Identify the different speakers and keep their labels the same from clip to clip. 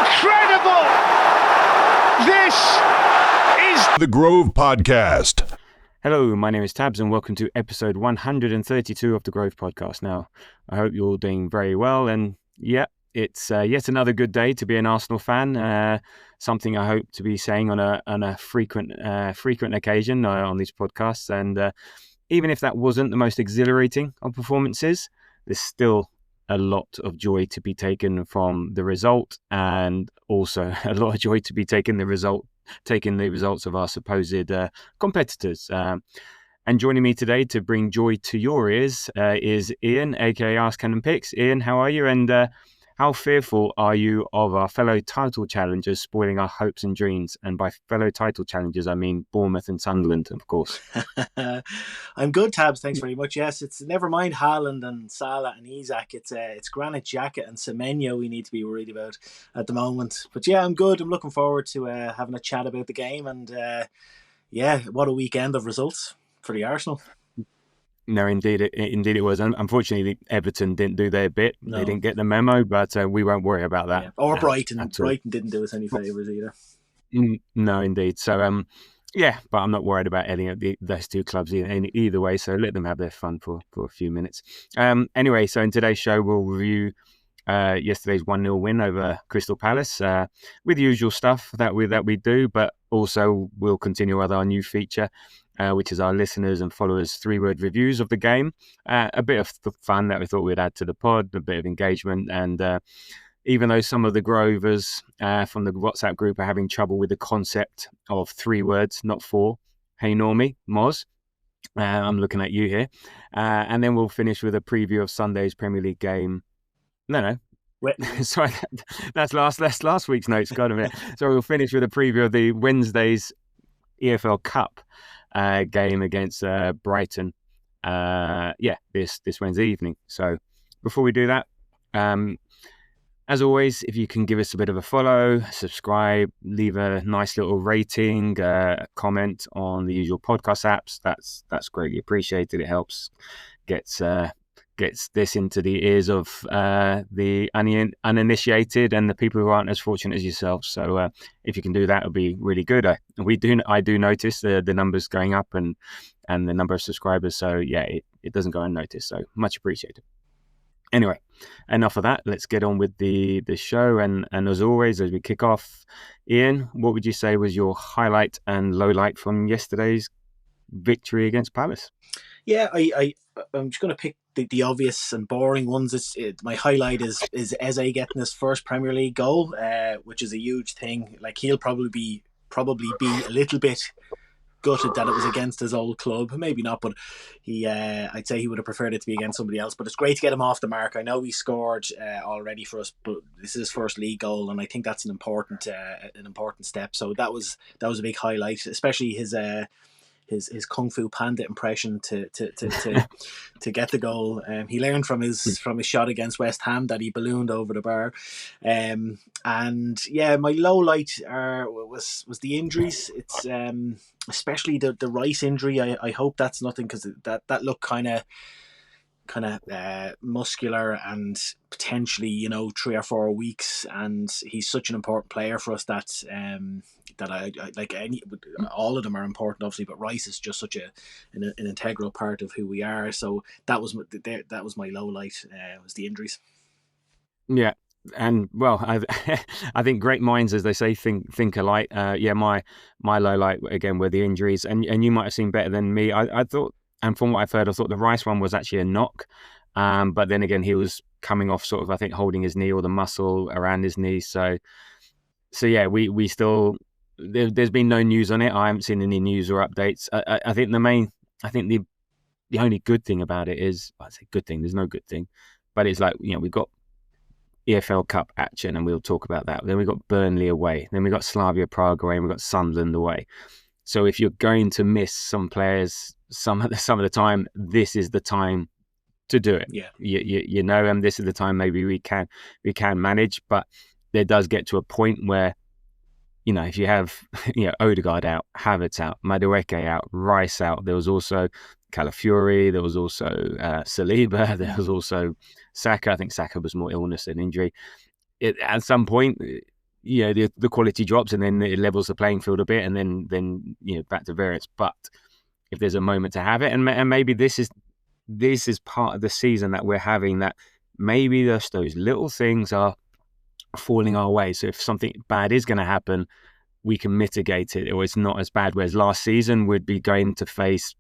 Speaker 1: Incredible! This is
Speaker 2: The Grove Podcast.
Speaker 3: Hello, my name is Tabs and welcome to episode 132 of The Grove Podcast. Now, I hope you're all doing very well, and yeah, it's yet another good day to be an Arsenal fan. Something I hope to be saying on a frequent occasion on these podcasts. And even if that wasn't the most exhilarating of performances, there's still a lot of joy to be taken from the result, and also a lot of joy to be taking the results of our supposed competitors. And joining me today to bring joy to your ears is Ian, aka Ask Cannon Picks. Ian, how are you? And how fearful are you of our fellow title challengers spoiling our hopes and dreams? And by fellow title challengers, I mean Bournemouth and Sunderland, of course.
Speaker 4: I'm good, Tabs. Thanks very much. Yes, it's never mind Haaland and Salah and Isak. It's Granit Xhaka and Semenyo we need to be worried about at the moment. But yeah, I'm good. I'm looking forward to having a chat about the game. And yeah, what a weekend of results for the Arsenal.
Speaker 3: No, indeed it was. And unfortunately, Everton didn't do their bit.
Speaker 4: No.
Speaker 3: They didn't get the memo, but we won't worry about that.
Speaker 4: Yeah. Or Brighton. Brighton didn't do us any favours either.
Speaker 3: No, indeed. So, yeah, but I'm not worried about any of those two clubs either way. So let them have their fun for a few minutes. Anyway, so in today's show, we'll review yesterday's 1-0 win over Crystal Palace with the usual stuff that we do, but also we'll continue with our new feature, which is our listeners and followers 3-word reviews of the game. A bit of fun that we thought we'd add to the pod, a bit of engagement. And even though some of the Grovers from the WhatsApp group are having trouble with the concept of 3 words, not 4, hey Normie, Moz, I'm looking at you here. And then we'll finish with a preview of Sunday's Premier League game. No. Sorry, that's last week's notes. Got a minute. So we'll finish with a preview of the Wednesday's EFL Cup game against Brighton. This Wednesday evening. So before we do that, as always, if you can give us a bit of a follow, subscribe, leave a nice little rating, a comment on the usual podcast apps, that's greatly appreciated. It helps gets this into the ears of the uninitiated and the people who aren't as fortunate as yourself. So if you can do that, it'll be really good. I do notice the numbers going up and the number of subscribers. So yeah, it doesn't go unnoticed. So much appreciated. Anyway, enough of that. Let's get on with the show. And as always, as we kick off, Ian, what would you say was your highlight and low light from yesterday's victory against Palace?
Speaker 4: Yeah, I'm just going to pick the obvious and boring ones. My highlight is Eze getting his first Premier League goal, which is a huge thing. Like, he'll probably be a little bit gutted that it was against his old club. Maybe not, but I'd say he would have preferred it to be against somebody else. But it's great to get him off the mark. I know he scored already for us, but this is his first league goal, and I think that's an important step. So that was a big highlight, especially his Kung Fu Panda impression to get the goal. He learned from his shot against West Ham that he ballooned over the bar. And yeah, my low light was the injuries. It's especially the Rice injury. I hope that's nothing, because that looked kind of muscular and potentially 3 or 4 weeks, and he's such an important player for us that I like. All of them are important, obviously, but Rice is just such an integral part of who we are. So that was my low light, was the injuries.
Speaker 3: Yeah. And well, I think great minds, as they say, think alike. My low light again were the injuries, and you might have seen better than me. I thought, and from what I've heard, I thought the Rice one was actually a knock, but then again, he was coming off sort of, I think, holding his knee or the muscle around his knee. So yeah, we still, there's been no news on it. I haven't seen any news or updates. I think the only good thing about it is, I say good thing, there's no good thing, but it's like, we've got EFL Cup action, and we'll talk about that. Then we got Burnley away. Then we got Slavia Prague away, and we got Sunderland away. So if you're going to miss some players some of the time, this is the time to do it.
Speaker 4: Yeah,
Speaker 3: and this is the time maybe we can manage. But there does get to a point where, if you have Odegaard out, Havertz out, Madueke out, Rice out. There was also Calafiori. There was also Saliba. There was also Saka. I think Saka was more illness than injury. At some point, the quality drops, and then it levels the playing field a bit, and then back to variance. But if there's a moment to have it, and maybe this is part of the season that we're having, that maybe just those little things are falling our way. So if something bad is going to happen, we can mitigate it, or it's not as bad. Whereas last season we'd be going to face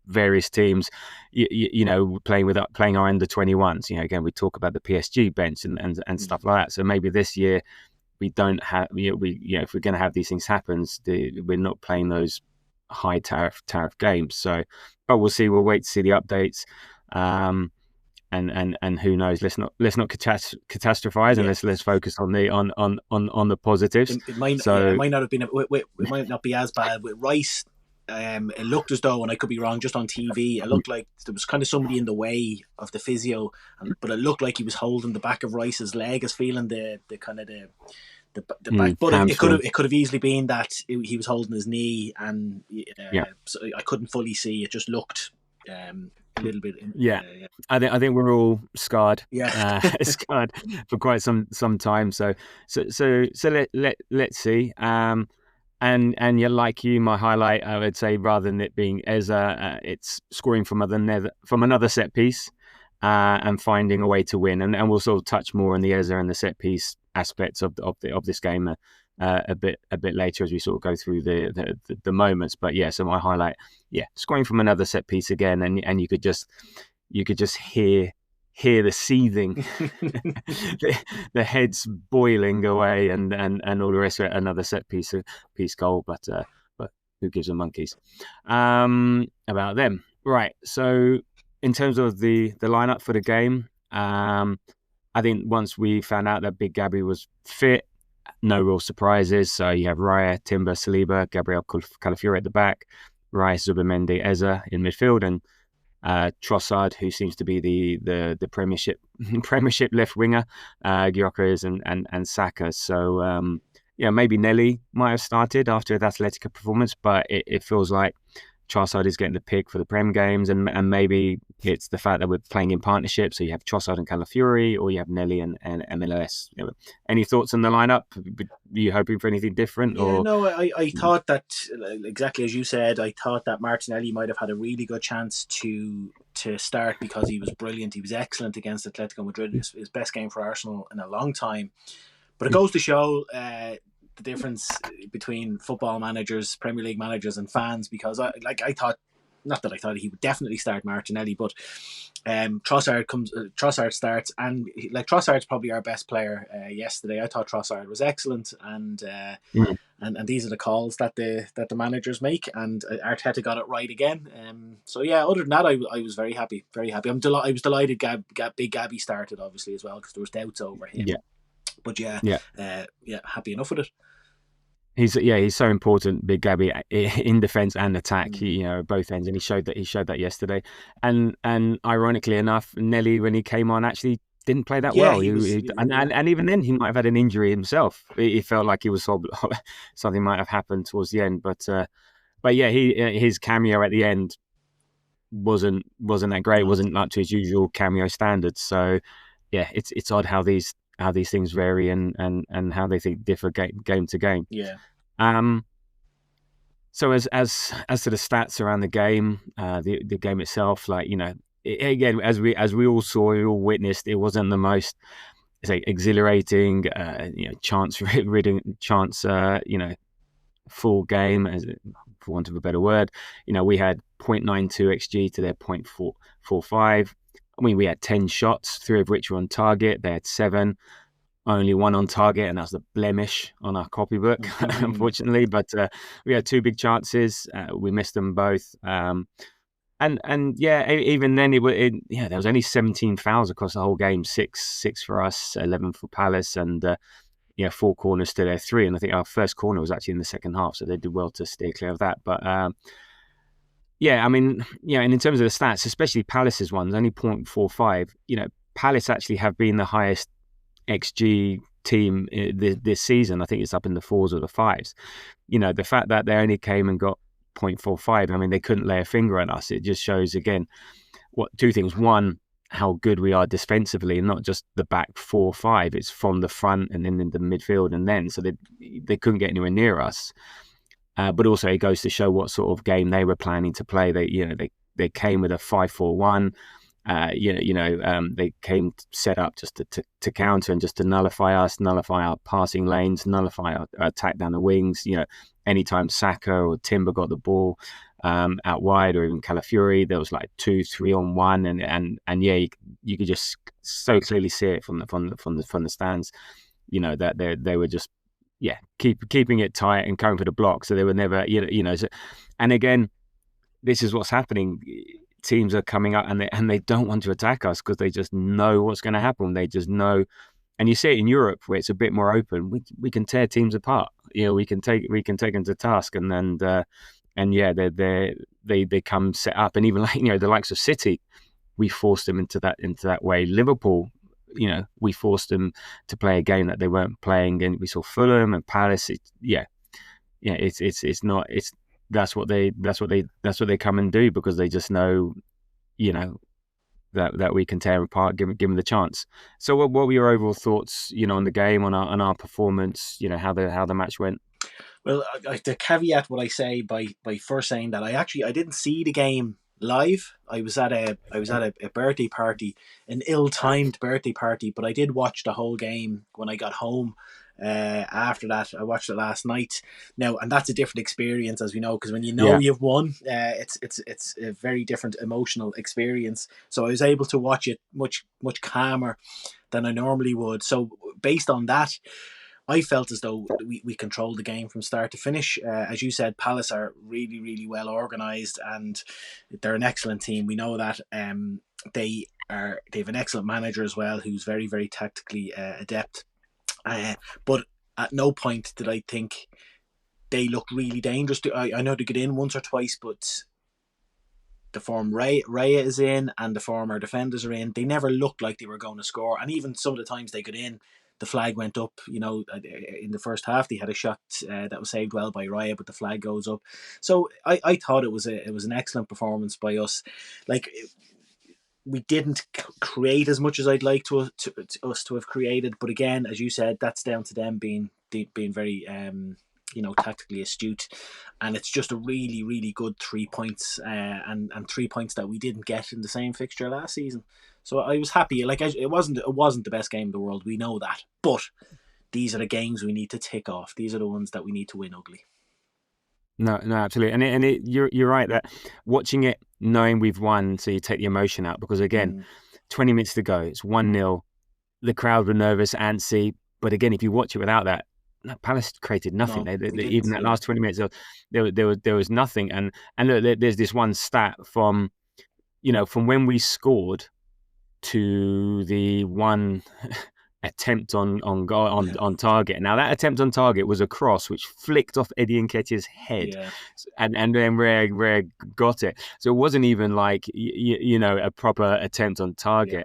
Speaker 3: various teams, playing our under 21s. Again, we talk about the PSG bench and stuff like that. So maybe this year we don't have, if we're going to have these things happen, we're not playing those high tariff games. So, but we'll see. We'll wait to see the updates. And who knows? Let's not catastrophize, and let's focus on the positives.
Speaker 4: It might not have been. It might not be as bad with Rice. It looked as though, and I could be wrong, just on TV, it looked like there was kind of somebody in the way of the physio, but it looked like he was holding the back of Rice's leg, as feeling the kind of the back. But it could have easily been that he was holding his knee, and so I couldn't fully see. It just looked a little bit. I think we're all scarred. Scarred for quite some time. So let's see. And like you, my highlight, I would say, rather than it being Eza, it's scoring from another set piece and finding a way to win. And we'll sort of touch more on the Eza and the set piece aspects of this game a bit later as we sort of go through the moments. But so my highlight, scoring from another set piece again, and you could just hear the seething, the heads boiling away, and all the rest of it. Another set piece goal, but who gives a monkeys about them, right? So in terms of the lineup for the game, I think once we found out that Big Gabby was fit, no real surprises. So you have Raya, Timber, Saliba, Gabriel Calafiori at the back, Rice, Zubimendi, Eza in midfield, and Trossard, who seems to be the Premiership left winger, Gyökeres and Saka. So maybe Nelly might have started after that Atletico performance, but it feels like Trossard is getting the pick for the Prem games, and maybe it's the fact that we're playing in partnership. So you have Trossard and Calafiori, or you have Nelly and MLS. Any thoughts on the lineup? Are you hoping for anything different? No, I thought that, exactly as you said, I thought that Martinelli might have had a really good chance to start, because he was brilliant. He was excellent against Atletico Madrid. His best game for Arsenal in a long time. But it goes to show the difference between football managers, Premier League managers, and fans, because I thought, not that I thought he would definitely start Martinelli, but Trossard starts, and Trossard's probably our best player yesterday. I thought Trossard was excellent, and these are the calls that the managers make, and Arteta got it right again. Other than that, I was very happy. I was delighted Big Gabby started, obviously, as well, because there was doubts over him. But happy enough with it.
Speaker 3: He's so important, Big Gabby, in defence and attack. Both ends, and he showed that yesterday. And ironically enough, Nelly, when he came on, actually didn't play that well. And even then, he might have had an injury himself. He felt like he was something might have happened towards the end. But his cameo at the end wasn't that great. It wasn't up to his usual cameo standards. So it's odd how these things vary and how they differ game to game. So as to the stats around the game, the game itself, again, as we all saw, we all witnessed, it wasn't the most exhilarating, chance-ridden, full game, for want of a better word. We had 0.92 xG to their 0.45. I mean, we had 10 shots, 3 of which were on target. They had 7, only 1 on target, and that's the blemish on our copybook, unfortunately. But we had 2 big chances. We missed them both. Even then, there was only 17 fouls across the whole game. 6 for us, 11 for Palace, and 4 corners to their 3. And I think our first corner was actually in the second half, so they did well to steer clear of that. But and in terms of the stats, especially Palace's ones, only 0.45. Palace actually have been the highest XG team this season. I think it's up in the 4s or the 5s. The fact that they only came and got 0.45, they couldn't lay a finger on us. It just shows, again, 2 things. One, how good we are defensively, and not just the back 4 or 5. It's from the front and then in the midfield, and then so they couldn't get anywhere near us. But also it goes to show what sort of game they were planning to play. They came with a 5-4-1. They came set up just to counter and just to nullify us, nullify our passing lanes, nullify our attack down the wings. Anytime Saka or Timber got the ball out wide, or even Calafiori, there was like 2-3 on 1, and you could just so clearly see it from the stands. That they were just keeping it tight and going for the block, so they were never So, and again, this is what's happening. Teams are coming up and they don't want to attack us because they just know what's going to happen. They just know, and you see it in Europe where it's a bit more open. We can tear teams apart. We can take them to task, they come set up. And even the likes of City, we forced them into that way. Liverpool, we forced them to play a game that they weren't playing. And we saw Fulham and Palace. That's what they come and do, because they just know, that we can tear them apart, give them the chance. So what were your overall thoughts, on the game, on our performance, how the match went?
Speaker 4: Well, to caveat what I say by first saying that I didn't see the game live. I was at a birthday party, an ill-timed birthday party, but I did watch the whole game when I got home. After that, I watched it last night. Now, and that's a different experience, as we know, because when you've won, it's a very different emotional experience. So I was able to watch it much calmer than I normally would. So based on that, I felt as though we controlled the game from start to finish. As you said, Palace are really, really well organised, and they're an excellent team. We know that. They have an excellent manager as well, who's very, very tactically adept. But at no point did I think they look really dangerous. I know they get in once or twice, but the form Raya is in and the form our defenders are in, they never looked like they were going to score. And even some of the times they got in, the flag went up. In the first half they had a shot that was saved well by Raya, but the flag goes up. So I thought it was an excellent performance by us. We didn't create as much as I'd like to us to have created, but again, as you said, that's down to them being very tactically astute, and it's just a really, really good 3 points, and 3 points that we didn't get in the same fixture last season. So I was happy. It wasn't the best game in the world, we know that, but these are the games we need to tick off. These are the ones that we need to win ugly.
Speaker 3: No, absolutely, and you're right that watching it, knowing we've won, so you take the emotion out, because again, 20 minutes to go, it's 1-0. The crowd were nervous, antsy, but again, if you watch it without that, Palace created nothing.
Speaker 4: No,
Speaker 3: they even that last 20 minutes, there was nothing. And look, there's this one stat from when we scored to the one attempt on goal on target. Now that attempt on target was a cross which flicked off Eddie Nketiah's head, and then Raya got it. So it wasn't even like a proper attempt on target.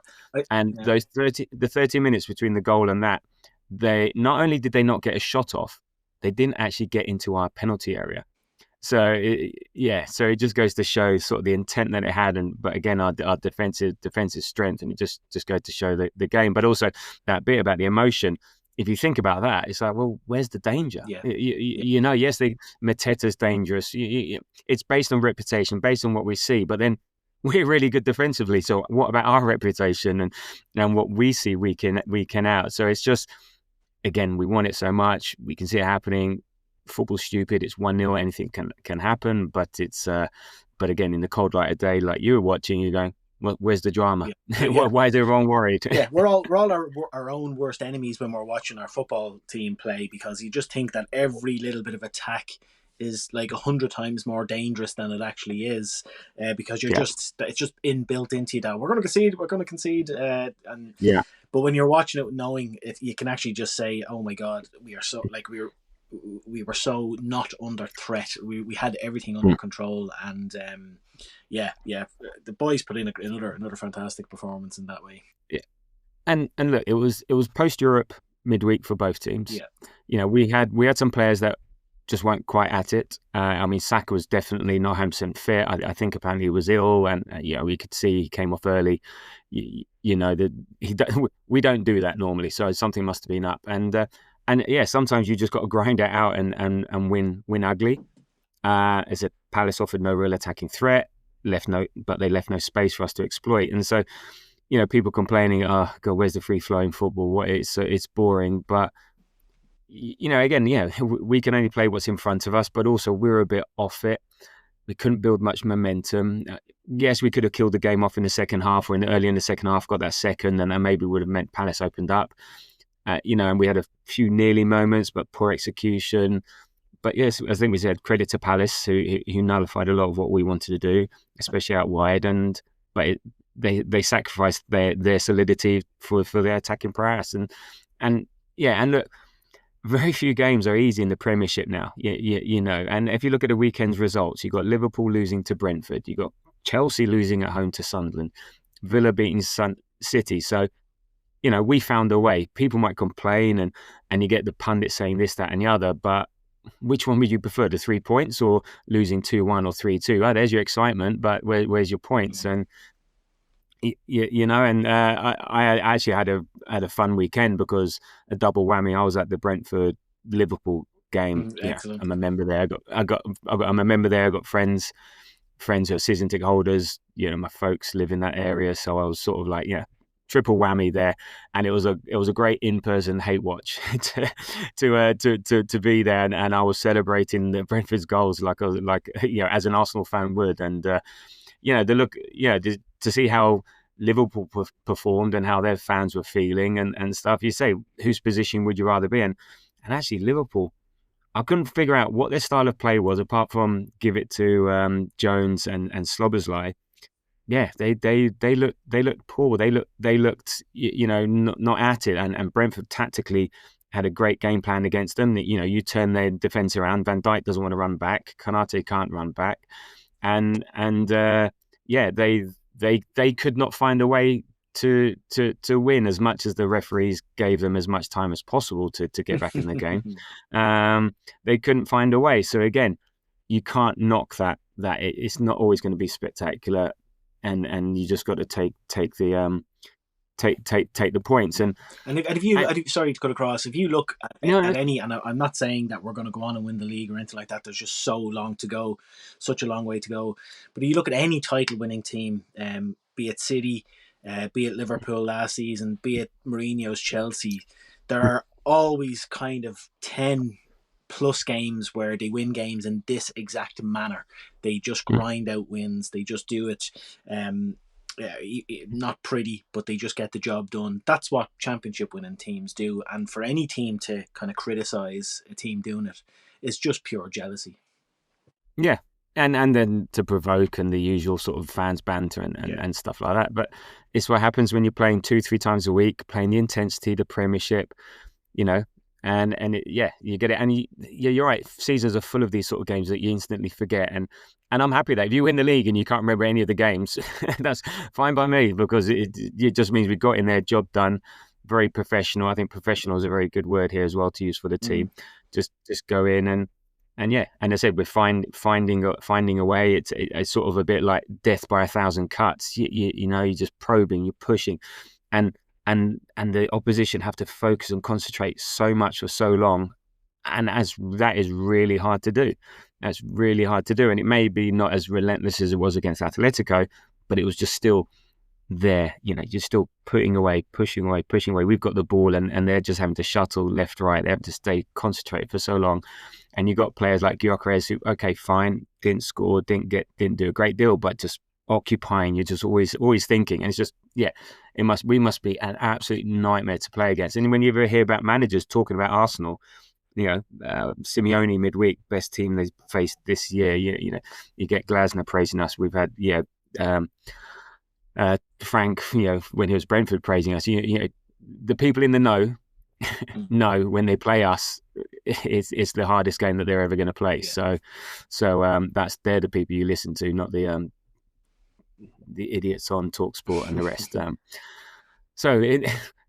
Speaker 3: Those 30 minutes between the goal and that, they not only did they not get a shot off, they didn't actually get into our penalty area. So it just goes to show sort of the intent that it had, but again our defensive strength, and it just goes to show the game. But also that bit about the emotion. If you think about that, it's like, well, where's the danger?
Speaker 4: Yeah.
Speaker 3: Yes, Mateta's dangerous. It's based on reputation, based on what we see, but then we're really good defensively. So what about our reputation and what we see week in out? So it's just, again, we want it so much. We can see it happening. Football's stupid. It's 1-0. Anything can happen. But it's but again, in the cold light of day, like you were watching, you're going, well, where's the drama? Why is everyone worried?
Speaker 4: We're all our own worst enemies when we're watching our football team play, because you just think that every little bit of attack is like 100 times more dangerous than it actually is, because it's just inbuilt into you that we're going to concede, but when you're watching it, knowing it, you can actually just say, oh my God, we are so we were so not under threat. We had everything under control, and the boys put in another fantastic performance in that way.
Speaker 3: Yeah, and look, it was post Europe midweek for both teams.
Speaker 4: Yeah,
Speaker 3: we had some players that just weren't quite at it. I mean, Saka was definitely not 100% fit. I think apparently he was ill, and we could see he came off early. We don't do that normally, so something must have been up. And sometimes you just got to grind it out and win ugly. As a Palace offered no real attacking threat, but they left no space for us to exploit. And so, people complaining, oh God, where's the free flowing football? It's boring, but. Again, we can only play what's in front of us, but also we're a bit off it. We couldn't build much momentum. Yes, we could have killed the game off in the second half, or early in the second half, got that second, and that maybe would have meant Palace opened up. And we had a few nearly moments, but poor execution. But yes, I think we said credit to Palace, who nullified a lot of what we wanted to do, especially out wide. But they sacrificed their solidity for their attacking prowess. And look. Very few games are easy in the Premiership now, and if you look at the weekend's results, you've got Liverpool losing to Brentford, you've got Chelsea losing at home to Sunderland, Villa beating City. So, we found a way. People might complain and you get the pundits saying this, that and the other, but which one would you prefer, the 3 points or losing 2-1 or 3-2? Oh, there's your excitement, but where's your points? And I actually had a fun weekend because a double whammy. I was at the Brentford Liverpool game.
Speaker 4: Excellent.
Speaker 3: I'm a member there. I'm a member there. I got friends who are season ticket holders. My folks live in that area, so I was sort of like, triple whammy there, and it was a great in-person hate watch to be there, and I was celebrating the Brentford's goals like as an Arsenal fan would, and. To see how Liverpool performed and how their fans were feeling and stuff. You say, whose position would you rather be in? And actually, Liverpool, I couldn't figure out what their style of play was, apart from give it to Jones and Slobbersley. Yeah, they looked poor. They looked not at it. And Brentford tactically had a great game plan against them. You turn their defence around. Van Dijk doesn't want to run back. Konate can't run back. And they could not find a way to win, as much as the referees gave them as much time as possible to get back in the game. They couldn't find a way. So again, you can't knock that it's not always going to be spectacular, and you just got to take the points. And
Speaker 4: if you, sorry to cut across, if you look at any, and I'm not saying that we're going to go on and win the league or anything like that, there's just so long to go, such a long way to go. But if you look at any title winning team, be it City, be it Liverpool last season, be it Mourinho's Chelsea, there are always kind of 10 plus games where they win games in this exact manner. They just grind out wins. They just do it. Not pretty, but they just get the job done. That's what championship winning teams do. And for any team to kind of criticize a team doing it is just pure jealousy.
Speaker 3: Yeah. And then to provoke and the usual sort of fans banter and stuff like that. But it's what happens when you're playing 2-3 times a week, playing the intensity, the Premiership, and you get it. And you're right. Seasons are full of these sort of games that you instantly forget. And I'm happy that if you win the league and you can't remember any of the games, that's fine by me, because it just means we got in there, job done, very professional. I think professional is a very good word here as well to use for the team. Just go in and as I said, we're finding a way. It's sort of a bit like death by 1,000 cuts. You're just probing, you're pushing, and the opposition have to focus and concentrate so much for so long, and that is really hard to do. That's really hard to do, and it may be not as relentless as it was against Atletico, but it was just still there. You're still pushing away. We've got the ball, and they're just having to shuttle left, right. They have to stay concentrated for so long, and you got players like Gyökeres who, okay, fine, didn't score, didn't do a great deal, but just occupying. You're just always thinking, and it's just we must be an absolute nightmare to play against. And when you ever hear about managers talking about Arsenal, Simeone midweek, best team they faced this year, you get Glasner praising us. We've had Frank, when he was Brentford, praising us. The people in the know know when they play us, it's the hardest game that they're ever going to play. So they're the people you listen to, not the idiots on TalkSport and the rest.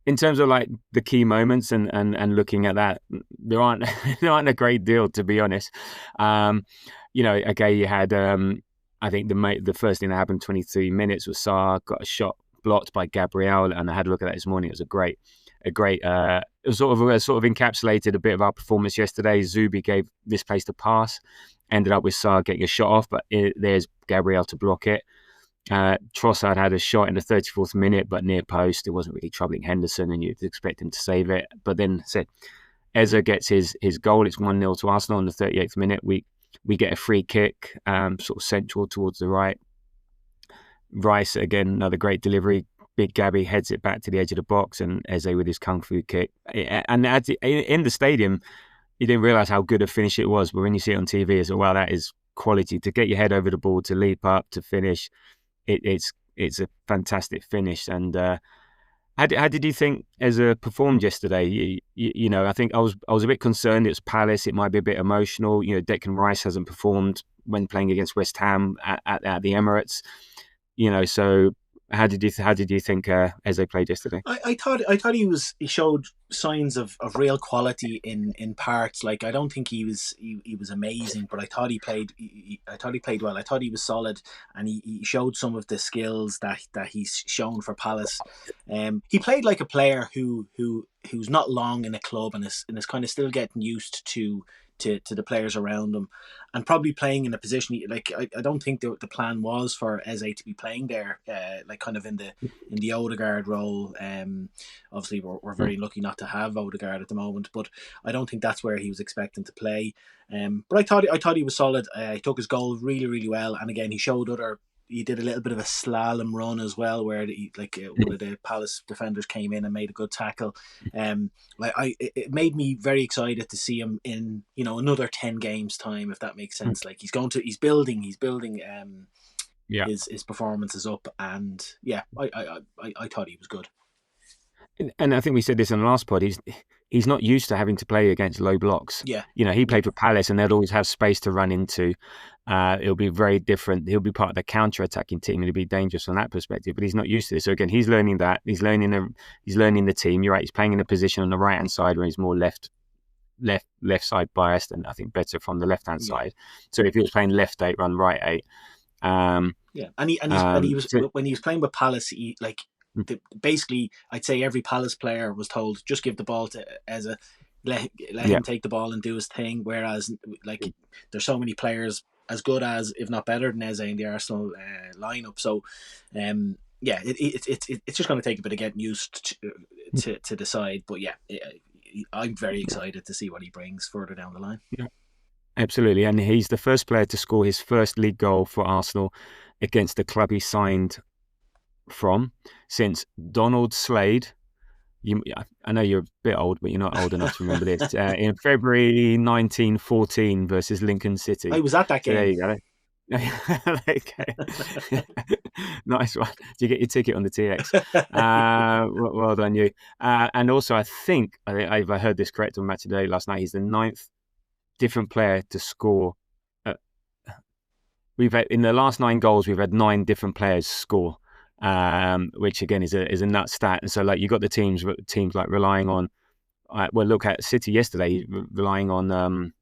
Speaker 3: in terms of like the key moments and looking at that, there aren't there aren't a great deal, to be honest. Okay, you had I think the first thing that happened 23 minutes was Saka got a shot blocked by Gabriel, and I had a look at that this morning. It was a great it was sort of encapsulated a bit of our performance yesterday. Zubi gave this place to pass, ended up with Saka getting a shot off, but there's Gabriel to block it. Trossard had a shot in the 34th minute, but near post. It wasn't really troubling Henderson, and you'd expect him to save it. But then Eza gets his goal. It's 1-0 to Arsenal in the 38th minute. We get a free kick, sort of central towards the right. Rice, again, another great delivery. Big Gabby heads it back to the edge of the box, and Eze with his kung fu kick. And in the stadium, you didn't realise how good a finish it was. But when you see it on TV, it's well, that is quality. To get your head over the ball, to leap up, to finish, it's a fantastic finish. And how did you think Eze performed yesterday? I think I was a bit concerned. It's Palace. It might be a bit emotional. Declan Rice hasn't performed when playing against West Ham at the Emirates. So how did you think Eze played yesterday?
Speaker 4: I thought he showed signs of real quality in parts. Like, I don't think he was amazing, but I thought he played well. I thought he was solid, and he showed some of the skills that he's shown for Palace. He played like a player who's not long in a club and is kind of still getting used to the players around him, and probably playing in a position like I don't think the plan was for Eze to be playing there, like kind of in the Odegaard role. Obviously we're very lucky not to have Odegaard at the moment, but I don't think that's where he was expecting to play. But I thought he was solid. He took his goal really, really well, and again he did a little bit of a slalom run as well, where one of the Palace defenders came in and made a good tackle. It made me very excited to see him in another 10 games time, if that makes sense. Like, he's building his performances up, and I thought he was good.
Speaker 3: And I think we said this in the last pod. He's not used to having to play against low blocks.
Speaker 4: Yeah,
Speaker 3: he played for Palace, and they'd always have space to run into. It'll be very different. He'll be part of the counter-attacking team, and it'll be dangerous from that perspective. But he's not used to this. So again, he's learning that. He's learning the team. You're right. He's playing in a position on the right-hand side where he's more left side biased, and I think better from the left-hand side. So if he was playing left 8, run right 8.
Speaker 4: And he was when he was playing with Palace, basically, I'd say every Palace player was told, just give the ball to Eze, let him take the ball and do his thing. Whereas, like, there's so many players as good as, if not better than Eze in the Arsenal lineup. So, it's just going to take a bit of getting used to decide. But I'm very excited to see what he brings further down the line.
Speaker 3: Yeah, absolutely, and he's the first player to score his first league goal for Arsenal against the club he signed from since Donald Slade. I know you're a bit old, but you're not old enough to remember this. In February 1914 versus Lincoln City.
Speaker 4: I was at that game.
Speaker 3: So there you go. Nice one. Did you get your ticket on the TX? Well done, you. And also, I think I heard this correct on Match Today last night. He's the 9th different player to score. We've had, in the last 9 goals, we've had 9 different players score. Which again is a nut stat. And so, like, you got the teams like relying on. Look at City yesterday, relying on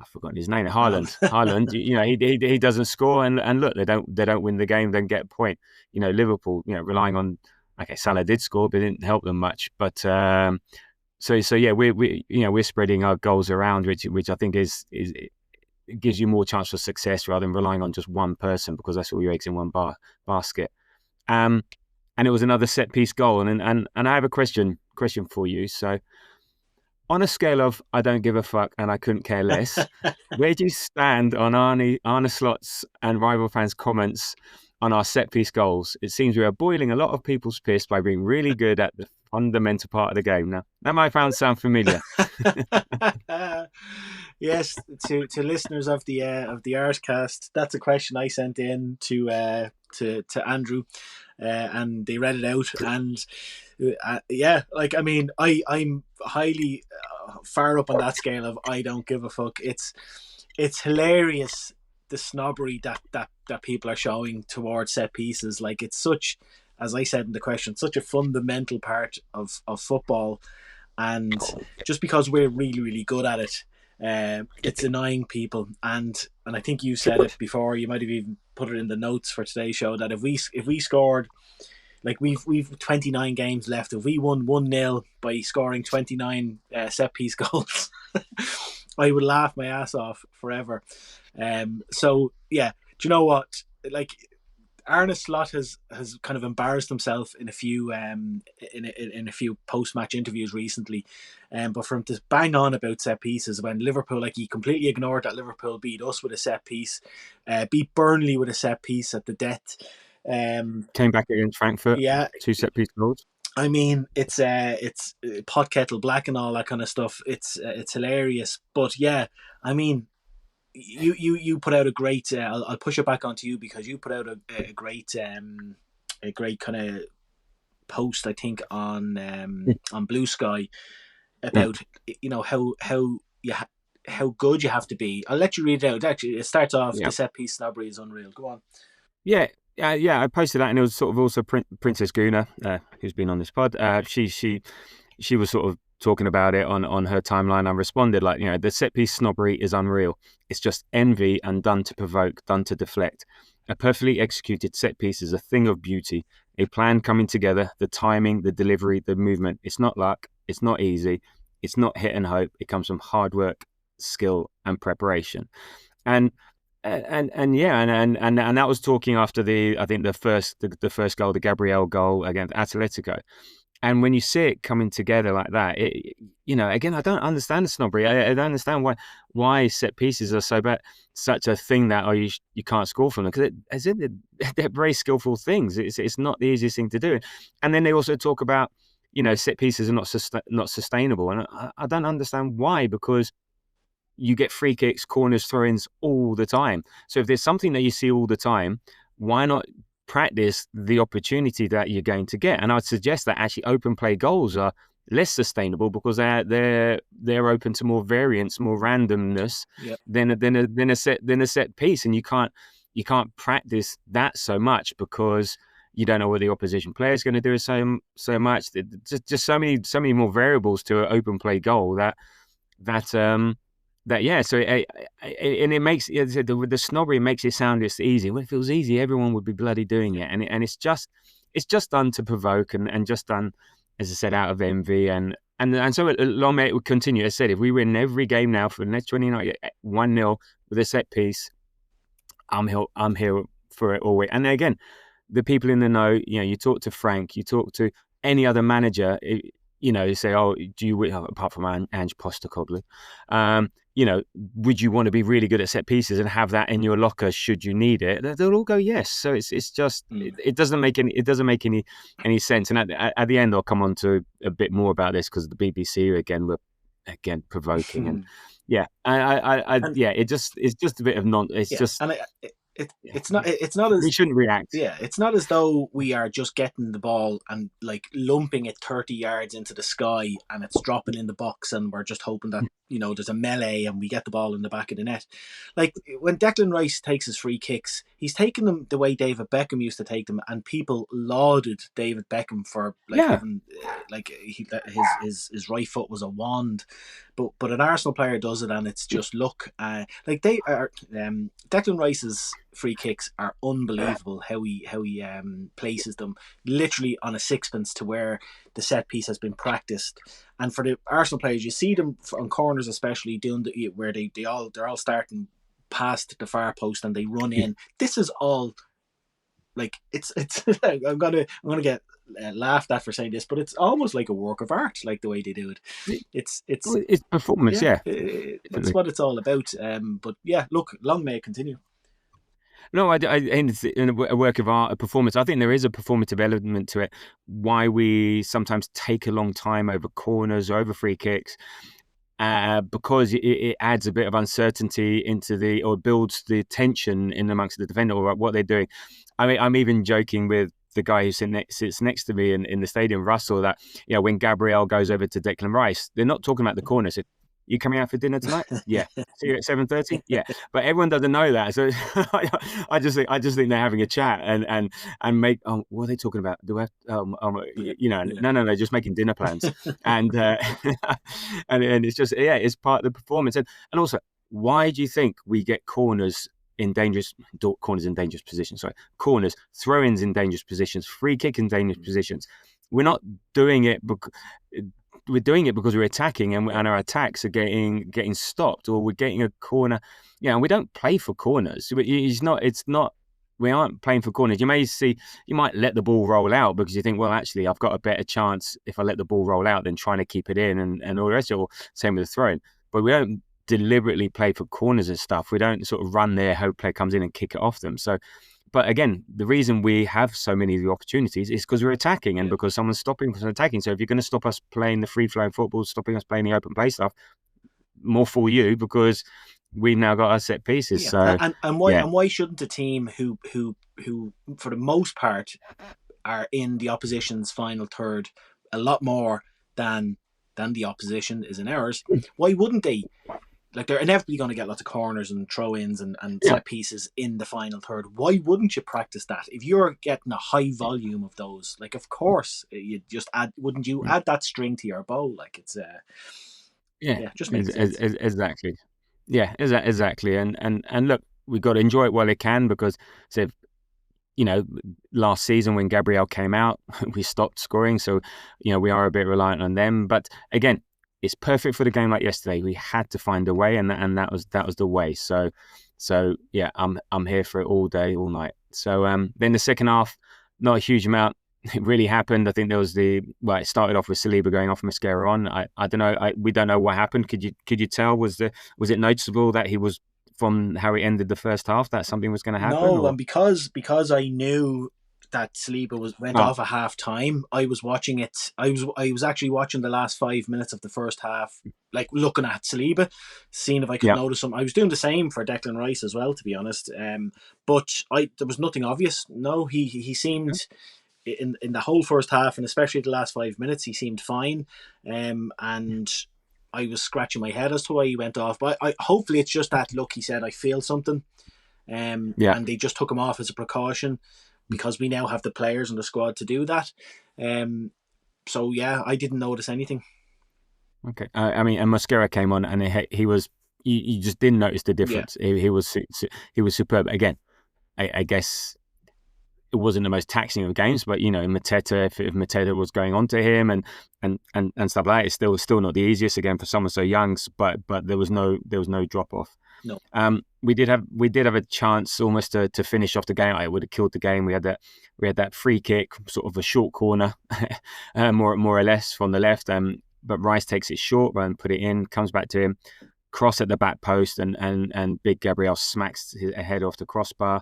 Speaker 3: I've forgotten his name. Haaland. He doesn't score, and look, they don't win the game, then get a point. Liverpool, relying on. Okay, Salah did score, but it didn't help them much. But we're spreading our goals around, which I think is it gives you more chance for success rather than relying on just one person, because that's all your eggs in one basket. And it was another set piece goal, and I have a question for you. So, on a scale of I don't give a fuck and I couldn't care less, where do you stand on Arne Slot's and rival fans' comments on our set piece goals? It seems we are boiling a lot of people's piss by being really good at the fundamental part of the game. Now, that might sound familiar.
Speaker 4: Yes, to listeners of the Artcast, that's a question I sent in to Andrew, and they read it out, and I'm highly far up on that scale of I don't give a fuck. It's hilarious, the snobbery that people are showing towards set pieces. Like, it's such as I said in the question, such a fundamental part of football. And just because we're really, really good at it, it's annoying people. And I think you said it before. You might have even put it in the notes for today's show that if we scored, like we've 29 games left. If we won 1-0 by scoring 29 set piece goals, I would laugh my ass off forever. So yeah, do you know what? Like, Arne Slot has kind of embarrassed himself in a few in a few post match interviews recently, but for him to bang on about set pieces when Liverpool, like, he completely ignored that Liverpool beat us with a set piece, beat Burnley with a set piece at the death.
Speaker 3: Came back against Frankfurt,
Speaker 4: yeah,
Speaker 3: 2 set piece goals.
Speaker 4: I mean, it's pot kettle black and all that kind of stuff. It's hilarious, but yeah, I mean, you put out a great. I'll push it back onto you because you put out a great kind of post, I think, on Blue Sky about how good you have to be. I'll let you read it out. Actually, it starts off, the set piece snobbery is unreal. Go on.
Speaker 3: Yeah. I posted that, and it was sort of also Princess Guna, who's been on this pod. She was sort of talking about it on her timeline. I responded like, the set piece snobbery is unreal. It's just envy and done to provoke, done to deflect. A perfectly executed set piece is a thing of beauty, a plan coming together, the timing, the delivery, the movement. It's not luck. It's not easy. It's not hit and hope. It comes from hard work, skill, and preparation. And that was talking after the first goal, the Gabriel goal against Atletico. And when you see it coming together like that, again, I don't understand the snobbery. I don't understand why set pieces are such a thing that you can't score from them, because they're very skillful things. It's not the easiest thing to do. And then they also talk about set pieces are not sustainable, and I don't understand why, because you get free kicks, corners, throw-ins all the time. So if there's something that you see all the time, why not practice the opportunity that you're going to get? And I'd suggest that actually open play goals are less sustainable because they're open to more variance, more randomness than a set piece, and you can't practice that so much because you don't know what the opposition player is going to do so much. Just so many more variables to an open play goal so it makes the snobbery makes it sound it's easy. When it feels easy, everyone would be bloody doing it, and it's just done to provoke and just done, as I said, out of envy and so long may it would continue. As I said, if we win every game now for the next 29, 1-0 with a set piece, I'm here for it always. And again, the people in the know, you talk to Frank, you talk to any other manager, you say, oh, do you, apart from Ange Postecoglou, would you want to be really good at set pieces and have that in your locker should you need it? They'll all go yes. So it's just it doesn't make any sense. And at the end, I'll come on to a bit more about this because the BBC again were provoking and it's just a bit of it's not as we shouldn't react.
Speaker 4: Yeah, it's not as though we are just getting the ball and like lumping it 30 yards into the sky and it's dropping in the box and we're just hoping that there's a melee and we get the ball in the back of the net. Like when Declan Rice takes his free kicks, he's taking them the way David Beckham used to take them, and people lauded David Beckham for having his right foot was a wand. But an Arsenal player does it and it's just luck. They are Declan Rice's free kicks are unbelievable. How he places them literally on a sixpence to where the set piece has been practiced. And for the Arsenal players, you see them on corners, especially doing where they're all starting past the far post and they run in. This is all like it's. I'm gonna get laughed at for saying this, but it's almost like a work of art, like the way they do it. It's
Speaker 3: performance,
Speaker 4: it's what it's all about. But yeah, look, long may it continue.
Speaker 3: No, it's in a work of art, a performance. I think there is a performative element to it. Why we sometimes take a long time over corners or over free kicks, because it adds a bit of uncertainty or builds the tension in amongst the defender or what they're doing. I mean, I'm even joking with the guy who sits next to me in the stadium, Russell, that when Gabriel goes over to Declan Rice, they're not talking about the corners. You coming out for dinner tonight? Yeah. See you at 7:30? Yeah. But everyone doesn't know that. So I just think they're having a chat and make, what are they talking about? Do I no, just making dinner plans. And and it's just, it's part of the performance. And also, why do you think we get corners in dangerous positions? Sorry, corners, throw-ins in dangerous positions, free kick in dangerous positions. We're not doing it because we're doing it because we're attacking, and our attacks are getting stopped, or we're getting a corner. And we don't play for corners. We aren't playing for corners. You might let the ball roll out because you think, well, actually, I've got a better chance if I let the ball roll out than trying to keep it in and all the rest of it. Or same with the throw-in. But we don't deliberately play for corners and stuff. We don't sort of run there, hope player comes in and kick it off them. So, but again, the reason we have so many of the opportunities is because we're attacking and because someone's stopping us from attacking. So if you're going to stop us playing the free-flowing football, stopping us playing the open play stuff, more for you, because we've now got our set pieces. So
Speaker 4: why shouldn't a team who for the most part are in the opposition's final third a lot more than the opposition is in ours, why wouldn't they? Like, they're inevitably going to get lots of corners and throw-ins and set pieces in the final third. Why wouldn't you practice that? If you're getting a high volume of those, like, of course, you just wouldn't you add that string to your bow? Like, it's just makes sense.
Speaker 3: Exactly. Yeah, exactly. And look, we've got to enjoy it while it can, because last season when Gabriel came out, we stopped scoring. So, we are a bit reliant on them. But again, it's perfect for the game like yesterday. We had to find a way, and that was the way. So yeah, I'm here for it all day, all night. So then the second half, not a huge amount it really happened. I think there was it started off with Saliba going off Mascara on. I don't know. We don't know what happened. Could you tell? Was it noticeable that he was, from how he ended the first half, that something was going to happen?
Speaker 4: No, and because I knew that Saliba went off at half time, I was watching it. I was actually watching the last 5 minutes of the first half, like looking at Saliba, seeing if I could notice him. I was doing the same for Declan Rice as well, to be honest. But there was nothing obvious. No, he seemed in the whole first half, and especially the last 5 minutes, he seemed fine. And I was scratching my head as to why he went off. But hopefully it's just that, look, he said, I feel something. And they just took him off as a precaution, because we now have the players in the squad to do that. So yeah, I didn't notice anything.
Speaker 3: Okay. And Mascara came on, and he was, you just didn't notice the difference. Yeah. He was superb. Again, I guess it wasn't the most taxing of games, but Mateta, if Mateta was going on to him and stuff like that, it's still not the easiest, again, for someone so young. But there was no drop off.
Speaker 4: No.
Speaker 3: We did have a chance almost to finish off the game. It would have killed the game. We had that free kick, sort of a short corner, more or less, from the left. But Rice takes it short and put it in. Comes back to him, cross at the back post, and big Gabriel smacks his head off the crossbar.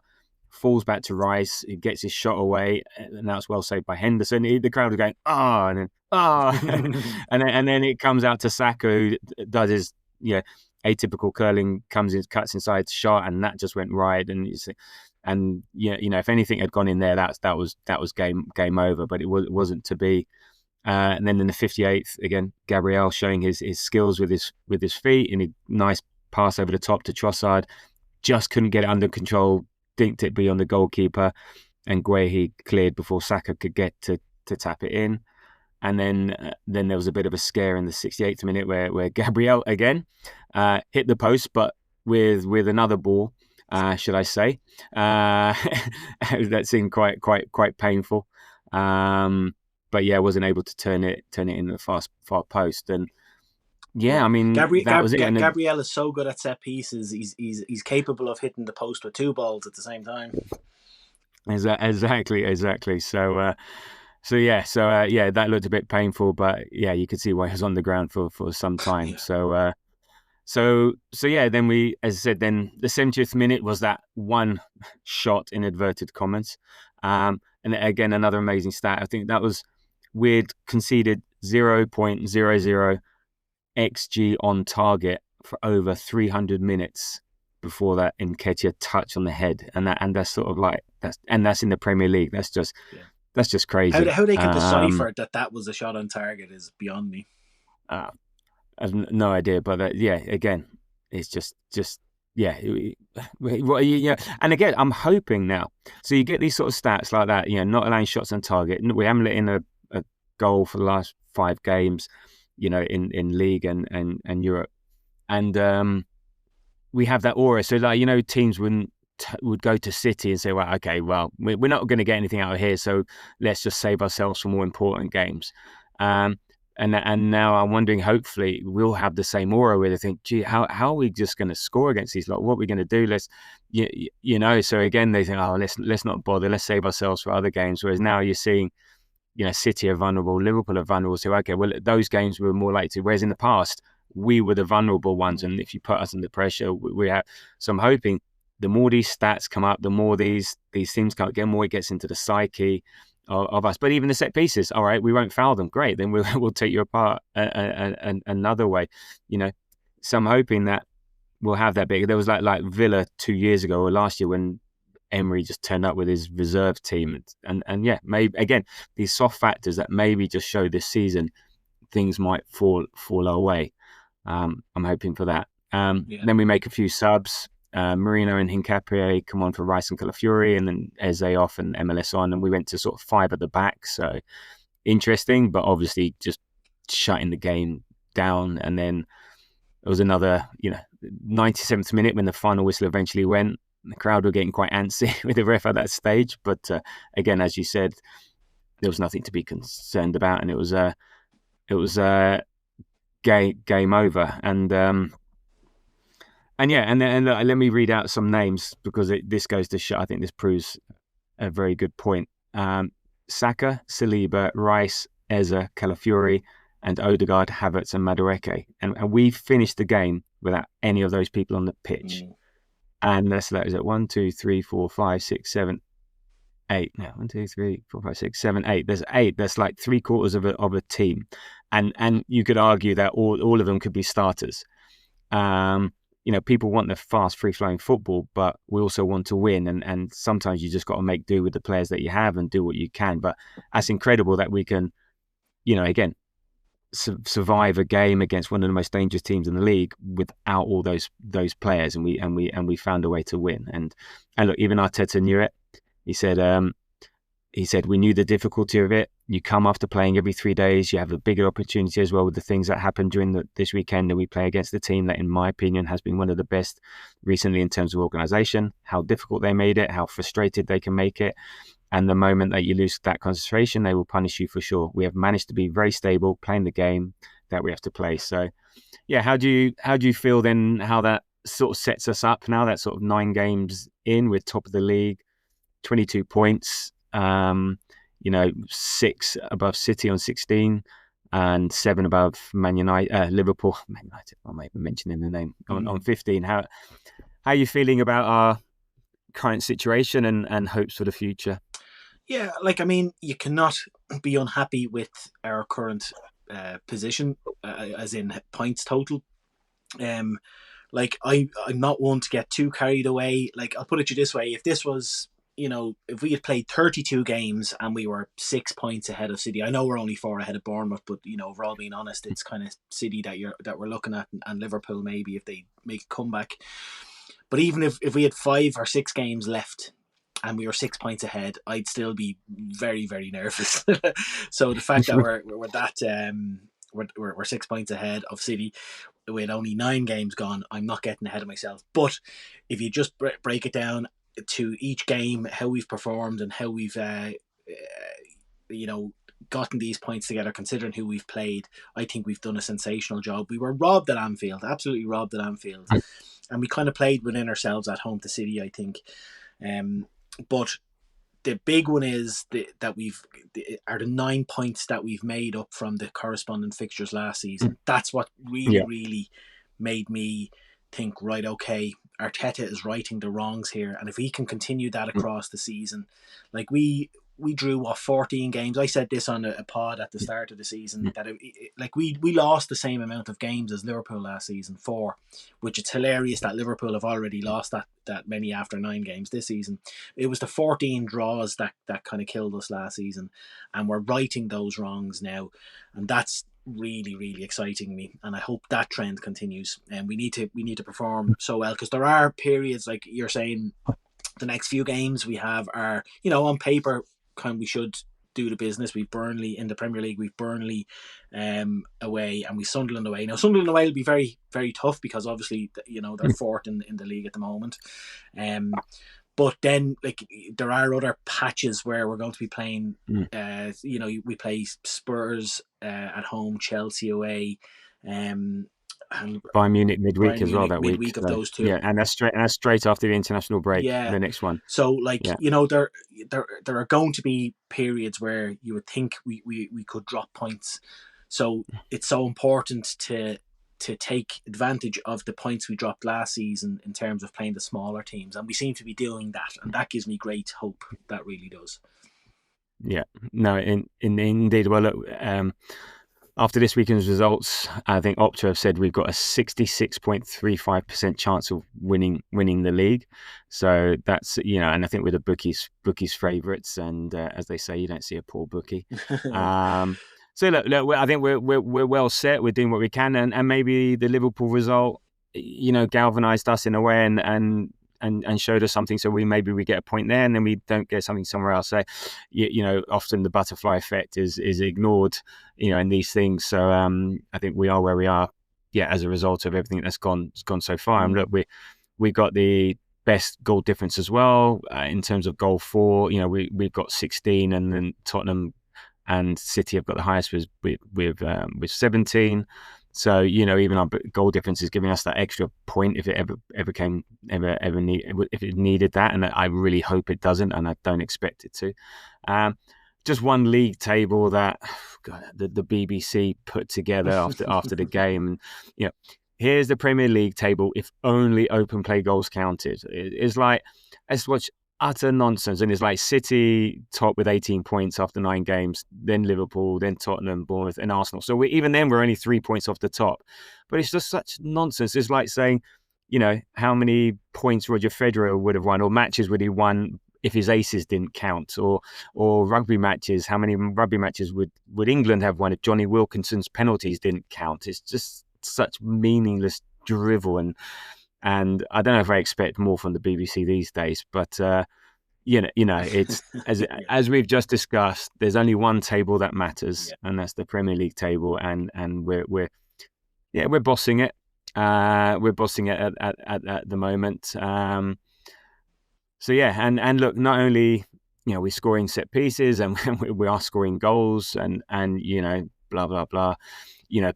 Speaker 3: Falls back to Rice. He gets his shot away, and that's well saved by Henderson. The crowd are going, and then and then it comes out to Saka, who does his atypical curling, comes in, cuts inside shot, and that just went right. And if anything had gone in there, that was game over. But it wasn't to be. And then in the 58th, again, Gabriel showing his skills with his feet, and a nice pass over the top to Trossard. Just couldn't get it under control. Dinked it beyond the goalkeeper, and Guehi cleared before Saka could get to tap it in. And then there was a bit of a scare in the 68th minute where Gabriel again hit the post, but with another ball, should I say? That seemed quite painful. But yeah, wasn't able to turn it in the far post. And yeah, I mean, that was it.
Speaker 4: Gabriel is so good at set pieces. He's capable of hitting the post with two balls at the same time.
Speaker 3: Exactly. So that looked a bit painful, but yeah, you could see why he was on the ground for some time. Yeah. So then we, as I said, then the 70th minute was that one shot, in inverted commas. And again, another amazing stat. I think that was, we'd conceded 0.00 XG on target for over 300 minutes before that Nketiah touch on the head, and that's sort of like that's in the Premier League. That's just crazy.
Speaker 4: How they can decipher that was a shot on target is beyond me.
Speaker 3: I've no idea, but again, it's just yeah. Yeah, and again, I'm hoping now. So you get these sort of stats like that, not allowing shots on target. We haven't let in a goal for the last 5 games, in league and Europe, and we have that aura. So teams would go to City and say, well, okay, well, we're not going to get anything out of here, so let's just save ourselves for more important games. And now I'm wondering, hopefully we'll have the same aura where they think, gee, how are we just going to score against these lot? What are we going to do? Let's, so again, they think, oh, let's not bother. Let's save ourselves for other games. Whereas now you're seeing, City are vulnerable, Liverpool are vulnerable. So, okay, well, those games were more likely to. Whereas in the past, we were the vulnerable ones. And if you put us under pressure, we have. So I'm hoping the more these stats come up, the more these things come up, the more it gets into the psyche of us. But even the set pieces, all right, we won't foul them. Great, then we'll take you apart another way, So I'm hoping that we'll have that big. There was like Villa 2 years ago or last year when Emery just turned up with his reserve team, and yeah, maybe again these soft factors that maybe just show this season things might fall our way. I'm hoping for that. Then we make a few subs. Marino and Hincapié come on for Rice and Calafiori, and then Eze off and MLS on, and we went to sort of 5 at the back. So interesting, but obviously just shutting the game down. And then it was another, 97th minute when the final whistle eventually went. The crowd were getting quite antsy with the ref at that stage, but again, as you said, there was nothing to be concerned about, and it was game over. And yeah, and let me read out some names because this goes to show. I think this proves a very good point. Saka, Saliba, Rice, Eze, Calafiori, and Odegaard, Havertz, and Madueke. And we finished the game without any of those people on the pitch. And that is it. 1, 2, 3, 4, 5, 6, 7, 8. No, 1, 2, 3, 4, 5, 6, 7, 8. There's 8. That's like 3/4 of a team. And you could argue that all of them could be starters. People want the fast, free-flowing football, but we also want to win. And sometimes you just got to make do with the players that you have and do what you can. But that's incredible that we can, again, survive a game against one of the most dangerous teams in the league without all those players, and we found a way to win. And look, even Arteta knew it. He said we knew the difficulty of it. You come after playing every 3 days, you have a bigger opportunity as well with the things that happened during this weekend, and we play against the team that, in my opinion, has been one of the best recently in terms of organisation, how difficult they made it, how frustrated they can make it. And the moment that you lose that concentration, they will punish you for sure. We have managed to be very stable, playing the game that we have to play. So, yeah, how do you feel then? How that sort of sets us up now? That sort of 9 games in, we're top of the league, 22 points. 6 above City on 16, and 7 above Liverpool. Man United. I'm not even mentioning the name on 15. How are you feeling about our current situation and hopes for the future?
Speaker 4: Yeah, you cannot be unhappy with our current position, as in points total. I'm not one to get too carried away. I'll put it to you this way: if this was, if we had played 32 games and we were 6 points ahead of City, I know we're only 4 ahead of Bournemouth, but if we're all being honest, it's kind of City that we're looking at, and Liverpool maybe if they make a comeback. But even if we had 5 or 6 games left and we were 6 points ahead, I'd still be very, very nervous. So the fact that we're 6 points ahead of City with only 9 games gone, I'm not getting ahead of myself. But if you just break it down to each game, how we've performed and how we've gotten these points together, considering who we've played, I think we've done a sensational job. We were robbed at Anfield, absolutely robbed at Anfield, and we kind of played within ourselves at home to City, I think. But the big one is that the 9 points that we've made up from the corresponding fixtures last season. That's what really made me think, right, okay, Arteta is righting the wrongs here, and if he can continue that across the season, we drew 14 games. I said this on a pod at the start of the season that we lost the same amount of games as Liverpool last season, 4, which it's hilarious that Liverpool have already lost that many after 9 games this season. It was the 14 draws that kind of killed us last season, and we're righting those wrongs now, and that's really, really exciting me, and I hope that trend continues. And we need to perform so well, because there are periods, like you're saying, the next few games we have are, on paper, we should do the business. We've Burnley in the Premier League, we've Burnley away, and we Sunderland away. Now Sunderland away will be very, very tough, because obviously they're fourth in the league at the moment. But then, like, there are other patches where we're going to be playing. We play Spurs at home, Chelsea away, and
Speaker 3: Bayern Munich midweek as well that
Speaker 4: midweek
Speaker 3: week.
Speaker 4: of those two.
Speaker 3: Yeah, and that's straight after the international break. Yeah. The next one.
Speaker 4: So, there are going to be periods where you would think we could drop points. So it's so important to take advantage of the points we dropped last season in terms of playing the smaller teams, and we seem to be doing that, and that gives me great hope. That really does.
Speaker 3: Yeah, no, indeed. Well, look, after this weekend's results, I think Opta have said we've got a 66.35% chance of winning the league. So that's, and I think we're the bookies favourites, and as they say, you don't see a poor bookie. So look, I think we're well set. We're doing what we can, and maybe the Liverpool result, galvanised us in a way, and showed us something. So we get a point there, and then we don't get something somewhere else. So, often the butterfly effect is ignored, in these things. So I think we are where we are, as a result of everything that's gone so far. And look, we got the best goal difference as well in terms of goal for. We've got 16, and then Tottenham and City have got the highest with 17. So even our goal difference is giving us that extra point if it ever if it needed that, and I really hope it doesn't, and I don't expect it to. Just one league table that the BBC put together after the game. Here's the Premier League table if only open play goals counted. It's utter nonsense. And it's like City top with 18 points after 9 games, then Liverpool, then Tottenham, Bournemouth, and Arsenal. So even then we're only 3 points off the top. But it's just such nonsense. It's like saying, how many points Roger Federer would have won, or matches would he won if his aces didn't count, or rugby matches. How many rugby matches would England have won if Johnny Wilkinson's penalties didn't count? It's just such meaningless drivel, and I don't know if I expect more from the BBC these days, but it's as we've just discussed. There's only one table that matters, and that's the Premier League table, and we're bossing it. We're bossing it at the moment. And look, not only we're scoring set pieces, and we are scoring goals, and blah blah blah.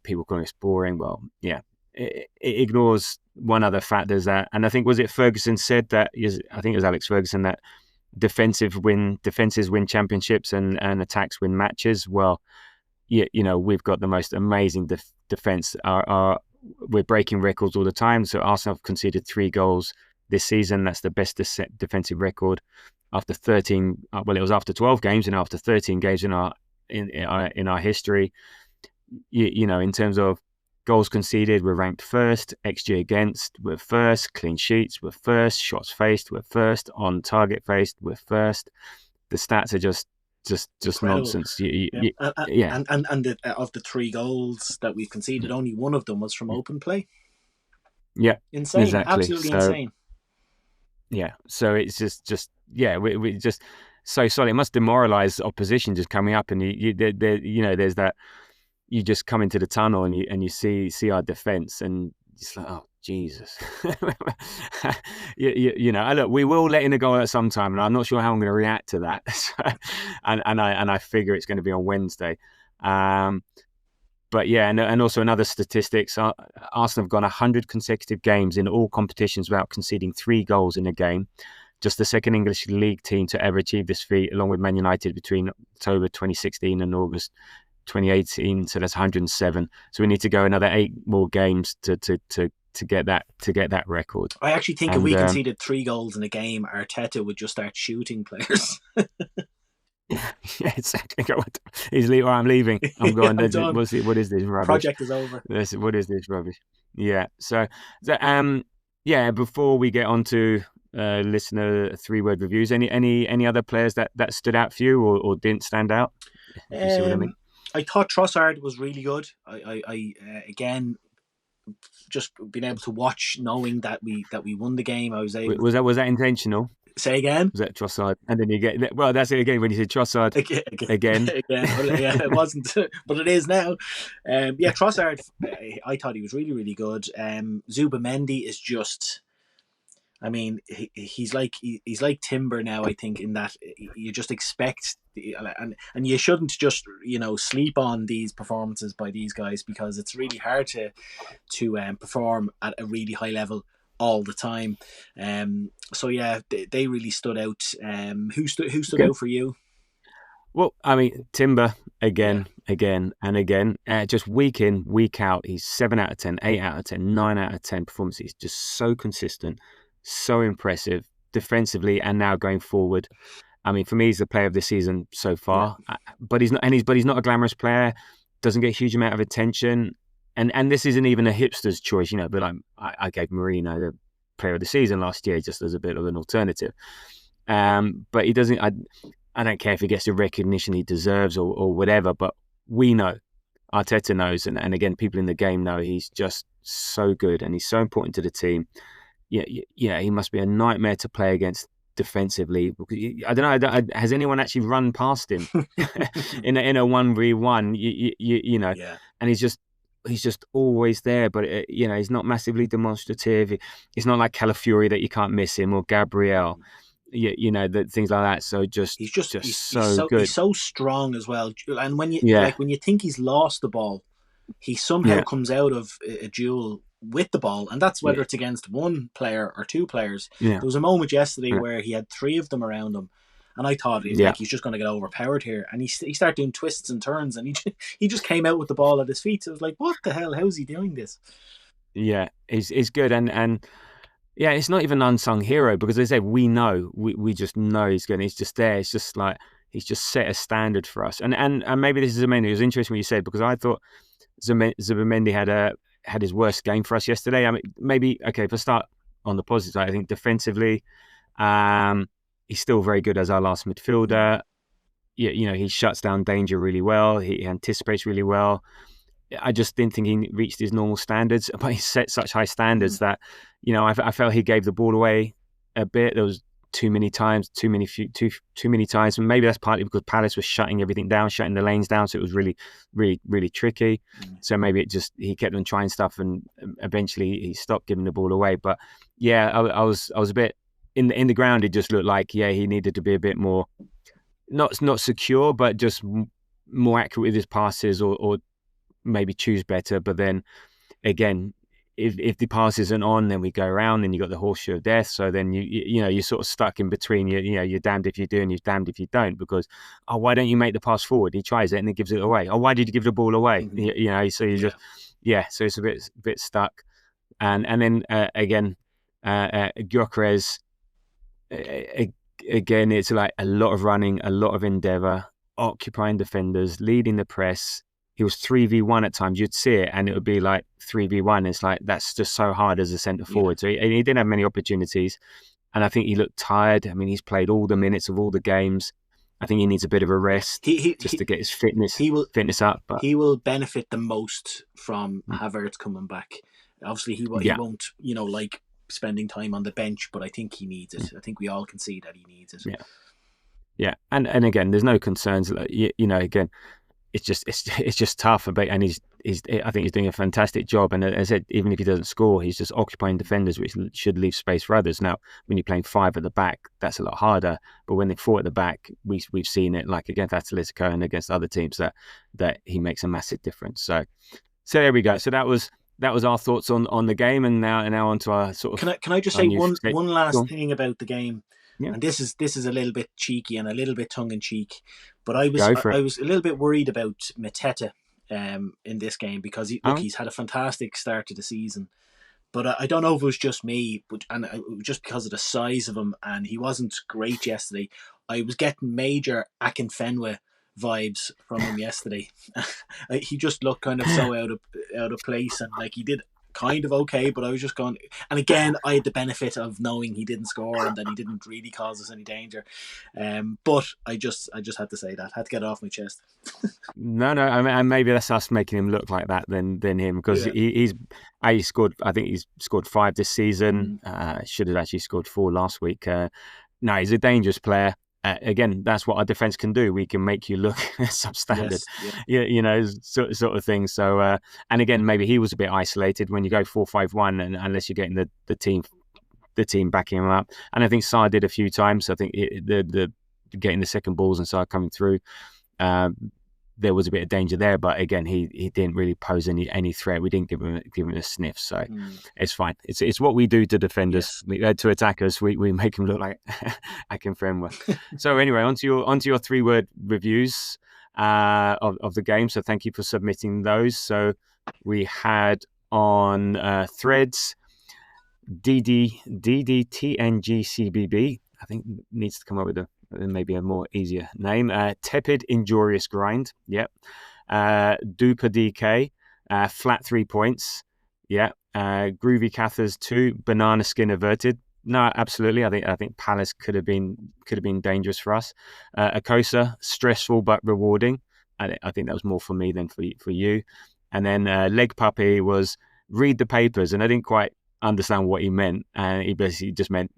Speaker 3: People call us boring. Well, it ignores one other factor, is that, and I think was it Ferguson said that, I think it was Alex Ferguson, that defenses win championships and attacks win matches. Well, we've got the most amazing defense. We're breaking records all the time. So Arsenal have conceded 3 goals this season. That's the best defensive record after 13. Well, it was after 12 games and after 13 games in our history. In terms of goals conceded, we're ranked first. XG against, we're first. Clean sheets, we're first. Shots faced, we're first. On target faced, we're first. The stats are just nonsense.
Speaker 4: And of the 3 goals that we've conceded, only one of them was from open play.
Speaker 3: Yeah,
Speaker 4: insane,
Speaker 3: exactly.
Speaker 4: Absolutely insane.
Speaker 3: Yeah, so it's just we just so solid. It must demoralise opposition just coming up, and there's that. You just come into the tunnel and you see our defence, and it's like, oh Jesus. Look, we will let in a goal at some time, and I'm not sure how I'm going to react to that. and I figure it's going to be on Wednesday. But and also another statistics. Arsenal have gone 100 consecutive games in all competitions without conceding 3 goals in a game. Just the second English league team to ever achieve this feat, along with Man United between October 2016 and August 2018, so that's 107. So we need to go another 8 more games to get that record.
Speaker 4: I actually think if we conceded 3 goals in a game, Arteta would just start shooting players.
Speaker 3: Yeah, exactly. He's leaving. I'm leaving. I'm going. What is this rubbish?
Speaker 4: Project is over.
Speaker 3: What is this rubbish? Yeah. So, before we get on to listener 3-word reviews, any other players that stood out for you or didn't stand out? You see what I mean?
Speaker 4: I thought Trossard was really good. I again, just being able to watch, knowing that we won the game. I was able.
Speaker 3: Was that intentional?
Speaker 4: Say again.
Speaker 3: Was that Trossard? And then you get that's it again when you said Trossard again.
Speaker 4: Well, yeah, it wasn't, but it is now. Yeah, Trossard. I thought he was really, really good. Zubamendi is just. I mean, he's like Timber now. I think in that you just expect, and you shouldn't just sleep on these performances by these guys, because it's really hard to perform at a really high level all the time. So yeah, they really stood out. Who stood out for you?
Speaker 3: Well, I mean, Timber again, and again. Just week in, week out, he's 7 out of 10, 8 out of 10, 9 out of 10 performances. Just so consistent, so impressive defensively, and now going forward. I mean, for me, he's the player of the season so far. Yeah. But he's not a glamorous player. Doesn't get a huge amount of attention, and this isn't even a hipster's choice, But I gave Marino the player of the season last year just as a bit of an alternative. But he doesn't. I don't care if he gets the recognition he deserves or whatever. But we know, Arteta knows, and again, people in the game know he's just so good and he's so important to the team. Yeah, he must be a nightmare to play against defensively. I don't know. Has anyone actually run past him in a 1v1?
Speaker 4: Yeah.
Speaker 3: And he's just always there. But he's not massively demonstrative. It's not like Calafiori that you can't miss him, or Gabriel. Things like that. So he's so good.
Speaker 4: He's so strong as well. And when you think he's lost the ball, he somehow comes out of a duel with the ball, and that's whether it's against one player or two players. There was a moment yesterday where he had 3 of them around him, and I thought he's just going to get overpowered here, and he started doing twists and turns, and he just came out with the ball at his feet. So I was like, what the hell? How's he doing this?
Speaker 3: Yeah, he's good, and yeah, it's not even an unsung hero, because they say we know, we just know he's good. He's just there. It's just like he's just set a standard for us, and maybe this is Zubamendi. It was interesting what you said, because I thought Zubamendi had his worst game for us yesterday. I mean, maybe if I start on the positive side, I think defensively, he's still very good as our last midfielder. He shuts down danger really well. He anticipates really well. I just didn't think he reached his normal standards, but he set such high standards that, I felt he gave the ball away a bit. There was too many times, too many times. And maybe that's partly because Palace was shutting everything down, shutting the lanes down. So it was really, really, really tricky. So maybe he kept on trying stuff, and eventually he stopped giving the ball away. But yeah, I was a bit in the ground. It just looked like, he needed to be a bit more, not secure, but just more accurate with his passes, or maybe choose better. But then again, if the pass isn't on, then we go around, and you got the horseshoe of death. So then you're sort of stuck in between. You're damned if you do and you're damned if you don't, because why don't you make the pass forward? He tries it and then gives it away. Why did you give the ball away? So you just so it's a bit stuck. And then again, Gyökeres, again, it's like a lot of running, a lot of endeavour, occupying defenders, leading the press. He was 3v1 at times. You'd see it, and it would be like 3v1. It's like, that's just so hard as a centre forward. So he didn't have many opportunities, and I think he looked tired. I mean, he's played all the minutes of all the games. I think he needs a bit of a rest to get his fitness up. But
Speaker 4: he will benefit the most from Havertz coming back. Obviously, he won't, like spending time on the bench, but I think he needs it. I think we all can see that he needs it.
Speaker 3: Yeah. And again, there's no concerns. Again, it's just tough. And I think he's doing a fantastic job. And as I said, even if he doesn't score, he's just occupying defenders, which should leave space for others. Now, when you're playing 5 at the back, that's a lot harder. But when they're 4 at the back, we've seen it, like against Atletico and against other teams, that he makes a massive difference. So there we go. So that was our thoughts on the game, and now onto our sort of.
Speaker 4: Can I just say one last thing about the game? Yeah. And this is a little bit cheeky and a little bit tongue in cheek, but I was a little bit worried about Mateta in this game, because he's had a fantastic start to the season, but I don't know if it was just me, and just because of the size of him, and he wasn't great yesterday. I was getting major Akinfenwa vibes from him yesterday. He just looked kind of so out of place, and like he did kind of okay, but I was just going. And again, I had the benefit of knowing he didn't score and that he didn't really cause us any danger. But I just had to say that. Had to get it off my chest.
Speaker 3: No, I mean, and maybe that's us making him look like that than him, because he's scored. I think he's scored 5 this season. Should have actually scored 4 last week. No, he's a dangerous player. Again, that's what our defense can do. We can make you look substandard, sort of thing. So, and again, maybe he was a bit isolated when you go 4-5-1, and unless you're getting the team backing him up. And I think Sarr did a few times. I think the getting the second balls and Sarr coming through, there was a bit of danger there. But again, he didn't really pose any threat. We didn't give him a sniff, so it's fine. It's what we do to defenders, to attackers. We make them look like Akinfenwa. So anyway, onto your 3-word reviews of the game. So thank you for submitting those. So we had on Threads DDTNGCBB. I think needs to come up with maybe a more easier name. Tepid, injurious grind. Yep. Duper DK. Flat 3 points. Yeah. Groovy Cathers 2. Banana skin averted. No, absolutely. I think Palace could have been dangerous for us. Akosa, stressful but rewarding. I think that was more for me than for you. And then Leg Puppy was read the papers, and I didn't quite understand what he meant. And he basically just meant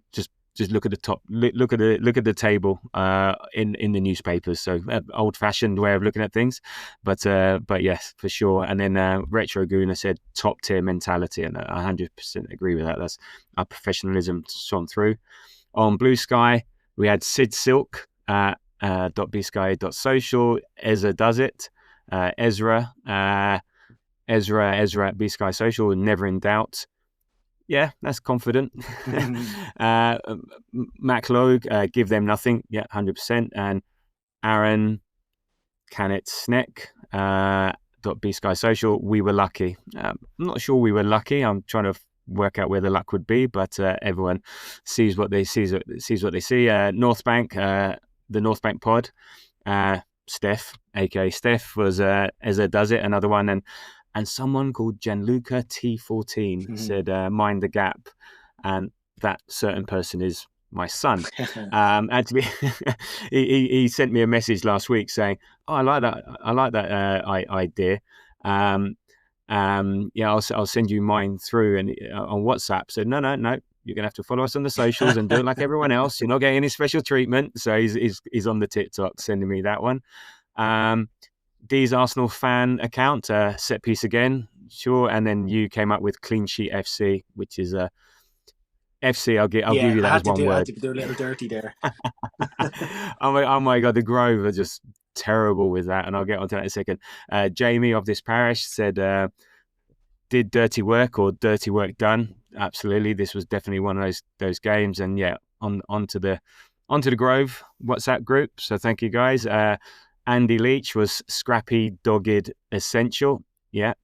Speaker 3: just look at the top, look at the table in the newspapers. So old-fashioned way of looking at things, but yes, for sure. And then Retro Guna said top tier mentality, and I 100% agree with that. That's our professionalism shone through. On Blue Sky, we had Sid Silk .bsky.social. Ezra does it. Ezra at Bsky Social. Never in doubt. Yeah, that's confident. Mac Logue, give them nothing. Yeah, 100%. And Aaron Canet Sneck, .bsky social. We were lucky. I'm not sure we were lucky. I'm trying to work out where the luck would be, but everyone sees what they see. North Bank, the North Bank pod. Steph, aka Steph, was Ezra does it. Another one, and someone called Gianluca T14 said, mind the gap. And that certain person is my son. Actually, he sent me a message last week saying, oh, I like that idea. I'll send you mine through and on WhatsApp. So no, you're going to have to follow us on the socials and do it like everyone else. You're not getting any special treatment. So he's on the TikTok sending me that one. Dee's Arsenal fan account, set piece again, sure. And then you came up with Clean Sheet FC, which is FC. I'll give you that as one word. I had to do a little dirty there. oh my God, the Grove are just terrible with that, and I'll get onto that in a second. Jamie of this parish said, did dirty work or dirty work done? Absolutely, this was definitely one of those games, and yeah, onto the Grove WhatsApp group. So thank you guys. Andy Leach was scrappy, dogged, essential. Yeah.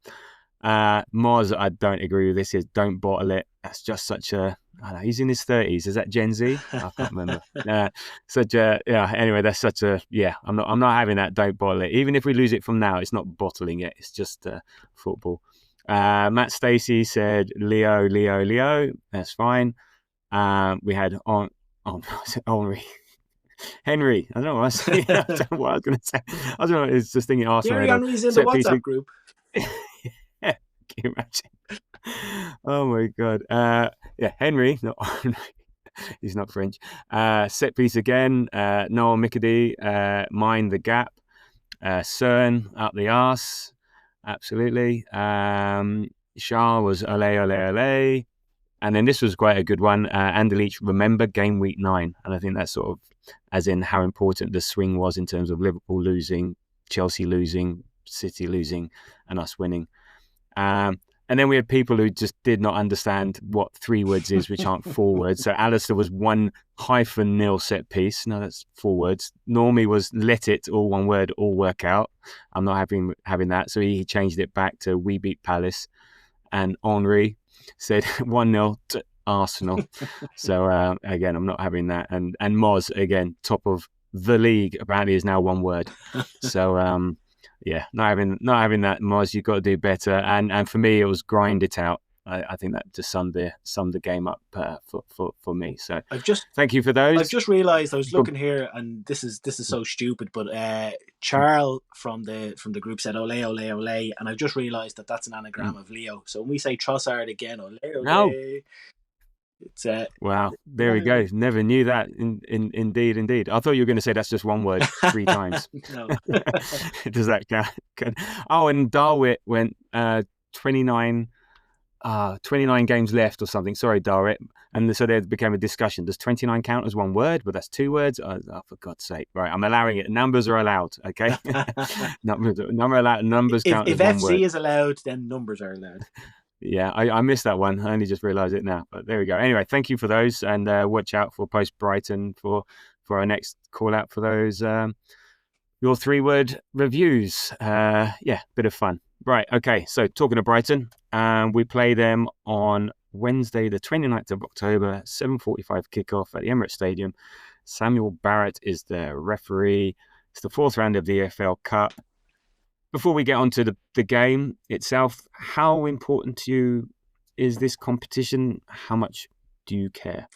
Speaker 3: Moz, I don't agree with this. Is don't bottle it. That's just such a. I don't know, he's in his 30s. Is that Gen Z? I can't remember. Anyway, that's such a. Yeah, I'm not having that. Don't bottle it. Even if we lose it from now, it's not bottling it. It's just football. Matt Stacey said Leo. That's fine. We had Henry. Henry, I don't know what I was saying. I don't know what I was going to say. I don't know. It's just thinking Arsenal.
Speaker 4: Henry's in the WhatsApp group.
Speaker 3: Yeah, can you imagine? Oh my God. Henry, not he's not French. Set piece again. Noel Mickady, mind the gap. Cern up the arse. Absolutely. Shah was ole. And then this was quite a good one. Andy Leach, remember game week 9. And I think that's sort of as in how important the swing was in terms of Liverpool losing, Chelsea losing, City losing, and us winning. And then we had people who just did not understand what 3 words is, which aren't 4 words. So Alistair was 1-0 set piece. No, that's 4 words. Normie was let it, all 1 word, all work out. I'm not having that. So he changed it back to we beat Palace. And Henri said 1-0 to Arsenal. So again, I'm not having that. And Moz, again, top of the league, apparently is now 1 word. So not having that, Moz. You've got to do better. And for me, it was grind it out. I think that just summed the game up for me. So
Speaker 4: I've just
Speaker 3: thank you for those.
Speaker 4: realised I was looking here, and this is so stupid, but Charles from the group said ole ole ole, and I've just realised that that's an anagram of Leo. So when we say Trossard again, ole ole,
Speaker 3: No.
Speaker 4: it's
Speaker 3: Wow, there we go. Never knew that. Indeed. I thought you were going to say that's just one word 3 times.
Speaker 4: No.
Speaker 3: Does that count? Oh, and Darwit went 29 games left or something. Sorry, Darwit. And so there became a discussion. Does 29 count as one word? But that's 2 words. Oh, for God's sake! Right, I'm allowing it. Numbers are allowed. Okay, numbers allowed. Numbers count
Speaker 4: if
Speaker 3: as one word.
Speaker 4: FC is allowed, then numbers are allowed.
Speaker 3: Yeah, I missed that one. I only just realised it now. But there we go. Anyway, thank you for those, and watch out for post Brighton for our next call out for those your 3-word reviews. Bit of fun. Right. Okay. So talking of Brighton, we play them on Wednesday, the 29th of October, 7:45 kickoff at the Emirates Stadium. Samuel Barrett is the referee. It's the 4th round of the EFL Cup. Before we get on to the game itself, how important to you is this competition? How much do you care?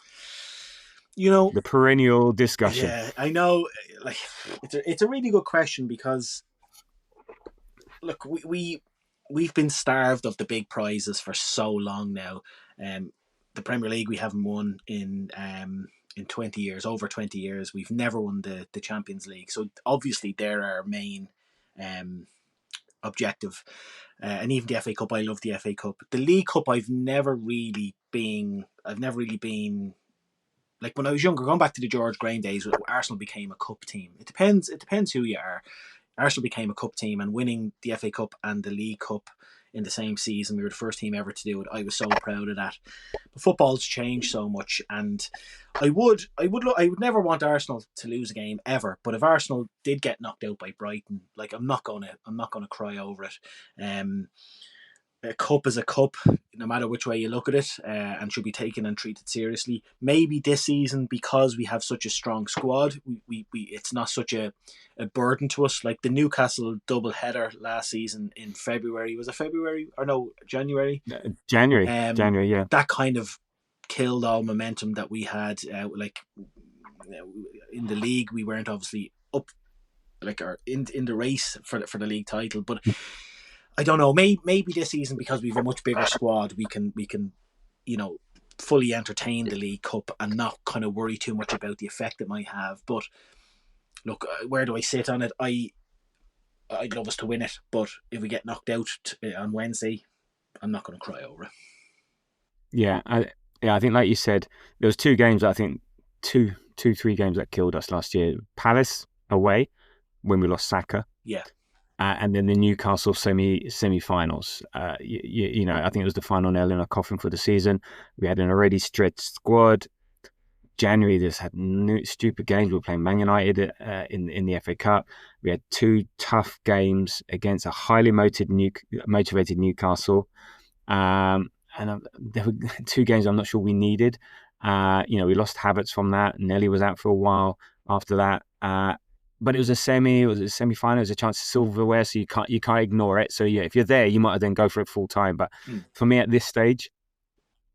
Speaker 3: The perennial discussion.
Speaker 4: Yeah, I know. Like, it's a really good question because, look, we've been starved of the big prizes for so long now. The Premier League we haven't won in 20 years, over 20 years. We've never won the Champions League. So obviously they're our main objective, and even the FA Cup. I love the FA Cup. The League Cup, I've never really been like, when I was younger, going back to the George Graham days, Arsenal became a cup team. It depends who you are. Arsenal became a cup team, and winning the FA Cup and the League Cup in the same season, we were the first team ever to do it. I was so proud of that. But football's changed so much, and I would never want Arsenal to lose a game ever. But if Arsenal did get knocked out by Brighton, like, I'm not gonna cry over it. A cup is a cup, no matter which way you look at it, and should be taken and treated seriously. Maybe this season, because we have such a strong squad, we it's not such a burden to us. Like the Newcastle double header last season in February. Was it February or no, January?
Speaker 3: January, yeah.
Speaker 4: That kind of killed all momentum that we had. Like in the league, we weren't obviously up, like, or in the race for the league title, but. I don't know. Maybe this season, because we have a much bigger squad, we can fully entertain the League Cup and not kind of worry too much about the effect it might have. But look, where do I sit on it? I'd love us to win it, but if we get knocked out on Wednesday, I'm not going to cry over it.
Speaker 3: Yeah, I think, like you said, there was 2 games. I think 3 games that killed us last year. Palace away when we lost Saka.
Speaker 4: Yeah.
Speaker 3: And then the Newcastle semi-finals. I think it was the final nail in our coffin for the season. We had an already stretched squad. January, just had stupid games. We were playing Man United in the FA Cup. We had 2 tough games against a highly motivated Newcastle. And there were 2 games I'm not sure we needed. We lost Havertz from that. Nelly was out for a while after that. But it was a semi-final. It was a chance of silverware, so you can't ignore it. So yeah, if you're there, you might then go for it full time. But for me at this stage,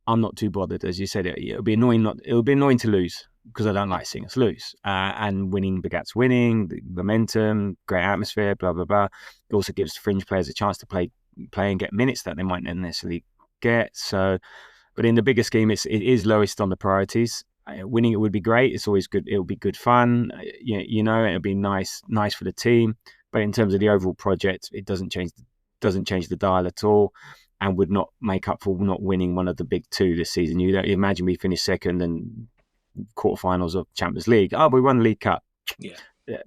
Speaker 3: I'm not too bothered. As you said, it'll be annoying. It'll be annoying to lose because I don't like seeing us lose. And winning begets winning, the momentum, great atmosphere, blah blah blah. It also gives fringe players a chance to play and get minutes that they might not necessarily get. So, but in the bigger scheme, it is lowest on the priorities. Winning it would be great. It's always good. It'll be good fun. It'll be nice for the team. But in terms of the overall project, it doesn't change the dial at all, and would not make up for not winning one of the big 2 this season. You don't imagine we finish second and quarterfinals of Champions League. Oh, we won the League Cup.
Speaker 4: Yeah,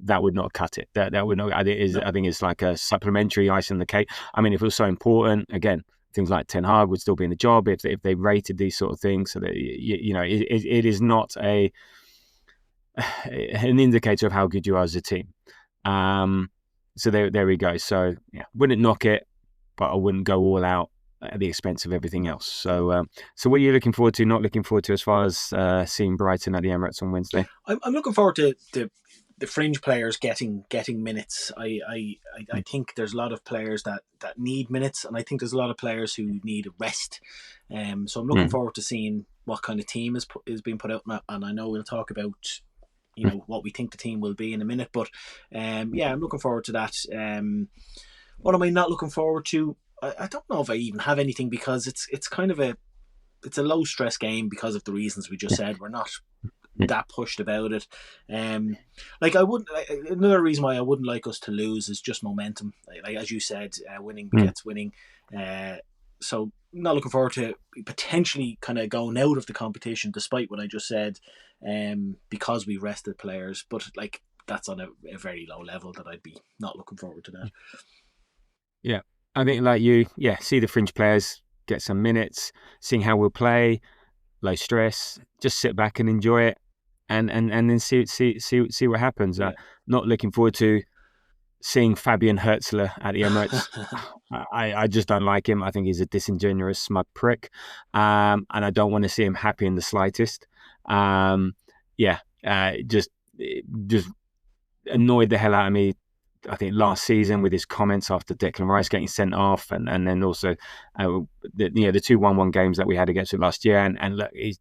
Speaker 3: that would not cut it. That would not. I think it's like a supplementary ice in the cake. I mean, if it was so important, again, things like Ten Hag would still be in the job if they rated these sort of things. So that it is not an indicator of how good you are as a team. So there we go. So yeah, wouldn't knock it, but I wouldn't go all out at the expense of everything else. So what are you looking forward to? Not looking forward to as far as seeing Brighton at the Emirates on Wednesday?
Speaker 4: I'm looking forward to the fringe players getting minutes. I think there's a lot of players that need minutes, and I think there's a lot of players who need rest. So I'm looking forward to seeing what kind of team is being put out, and I know we'll talk about what we think the team will be in a minute. But I'm looking forward to that. What am I not looking forward to? I don't know if I even have anything, because it's kind of a low stress game because of the reasons we just said. We're not that pushed about it. Another reason why I wouldn't like us to lose is just momentum. Like as you said, winning begets winning. So not looking forward to potentially kind of going out of the competition, despite what I just said, because we rested players. But like that's on a very low level that I'd be not looking forward to that.
Speaker 3: Yeah, I think like you, see the fringe players get some minutes, seeing how we'll play, low stress, just sit back and enjoy it, and then see what happens.
Speaker 4: Yeah.
Speaker 3: Not looking forward to seeing Fabian Hertzler at the Emirates. I just don't like him. I think he's a disingenuous, smug prick, and I don't want to see him happy in the slightest. Just annoyed the hell out of me. I think last season with his comments after Declan Rice getting sent off, and then also the 2-1-1 games that we had against him last year, and look, he's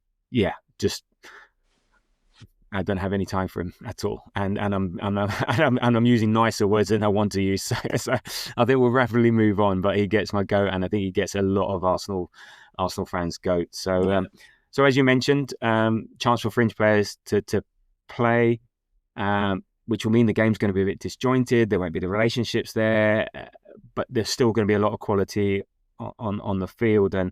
Speaker 3: I don't have any time for him at all, and I'm using nicer words than I want to use. So I think we'll rapidly move on. But he gets my goat, and I think he gets a lot of Arsenal fans' goat. So so as you mentioned, chance for fringe players to play. Which will mean the game's going to be a bit disjointed. There won't be the relationships there, but there's still going to be a lot of quality on the field. And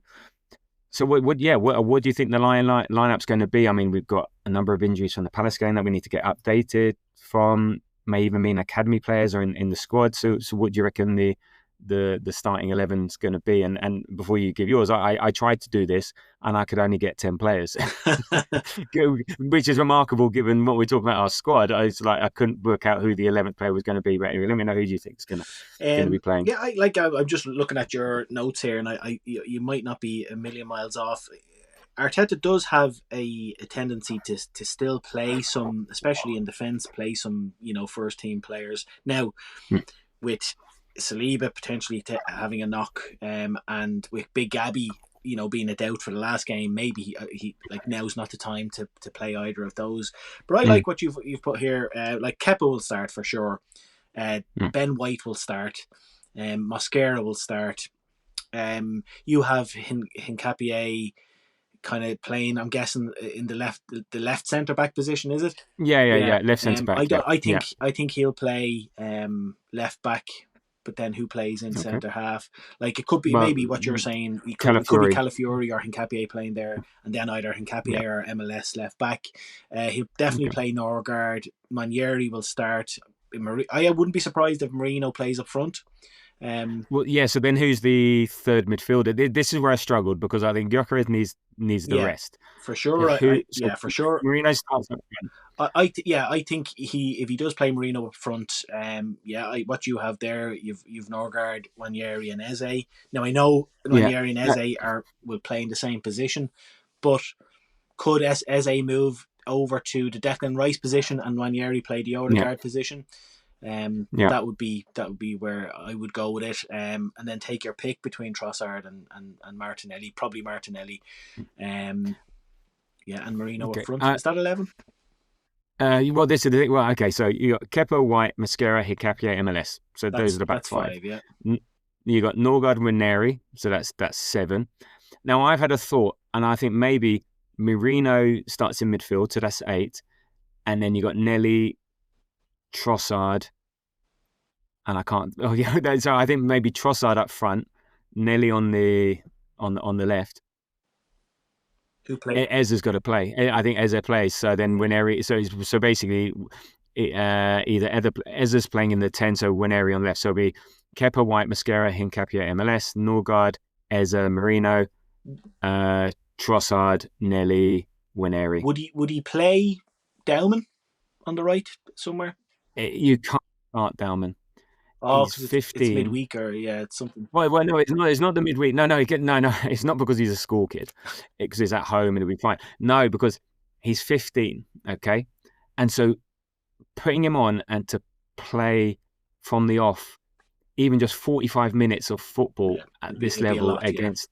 Speaker 3: so, what do you think the lineup's going to be? I mean, we've got a number of injuries from the Palace game that we need to get updated from. May even mean academy players are in the squad. So what do you reckon the starting 11 is going to be? And before you give yours, I tried to do this and I could only get 10 players, which is remarkable given what we're talking about our squad. I couldn't work out who the 11th player was going to be. But anyway, let me know who you think is going to be playing.
Speaker 4: Yeah, I'm just looking at your notes here, and you might not be a million miles off. Arteta does have a tendency to still play some, especially in defence, play some first team players now with Saliba potentially having a knock, and with Big Gabby, being a doubt for the last game, maybe he now's not the time to play either of those. But I like what you've put here. Like Kepa will start for sure. Ben White will start. Mosquera will start. You have Hincapié kind of playing, I'm guessing, in the left centre back position, is it?
Speaker 3: Yeah. Left centre back.
Speaker 4: I think he'll play left back. But then who plays in centre half? Like it could be maybe what you're saying. It could be Calafiori or Hincapié playing there, and then either Hincapié or MLS left back. He'll definitely play Norgard. Manieri will start. I wouldn't be surprised if Marino plays up front.
Speaker 3: So then who's the third midfielder? This is where I struggled because I think Gyökeres needs the rest.
Speaker 4: For sure. For sure.
Speaker 3: Marino starts up front.
Speaker 4: I think if he does play Marino up front, what you have there, you've Norgard, Nwaneri, and Eze. Now I know Nwaneri and Eze will play in the same position, but could Eze move over to the Declan Rice position and Nwaneri play the Odegaard position? That would be where I would go with it, and then take your pick between Trossard and Martinelli, probably Martinelli, and Marino up front. Is that 11?
Speaker 3: Well, this is the thing. Well, okay, so you got Kepa, White, Mosquera, Hincapié, MLS. So those are the back five. Yeah. You got Norgard, Nwaneri, so that's 7. Now I've had a thought, and I think maybe Marino starts in midfield, so that's 8, and then you got Nelly, Trossard, and I can't. Oh yeah, so I think maybe Trossard up front, Nelly on the left.
Speaker 4: Who plays?
Speaker 3: Eze's got to play. I think Eze plays. So then Nwaneri. So basically, either Eze's playing in the 10, so Nwaneri on left. So it'll be Kepa, White, Mosquera, Hincapié, MLS, Norgard, Eze, Marino, Trossard, Nelly, Nwaneri.
Speaker 4: Would he play Dauman on the right somewhere?
Speaker 3: You can't start Dauman.
Speaker 4: Oh,
Speaker 3: he's 15.
Speaker 4: It's midweek, or it's something.
Speaker 3: Well, no, it's not. It's not the midweek. No. It's not because he's a school kid, because he's at home and it'll be fine. No, because he's 15. Okay, and so putting him on and to play from the off, even just 45 minutes of football at this level against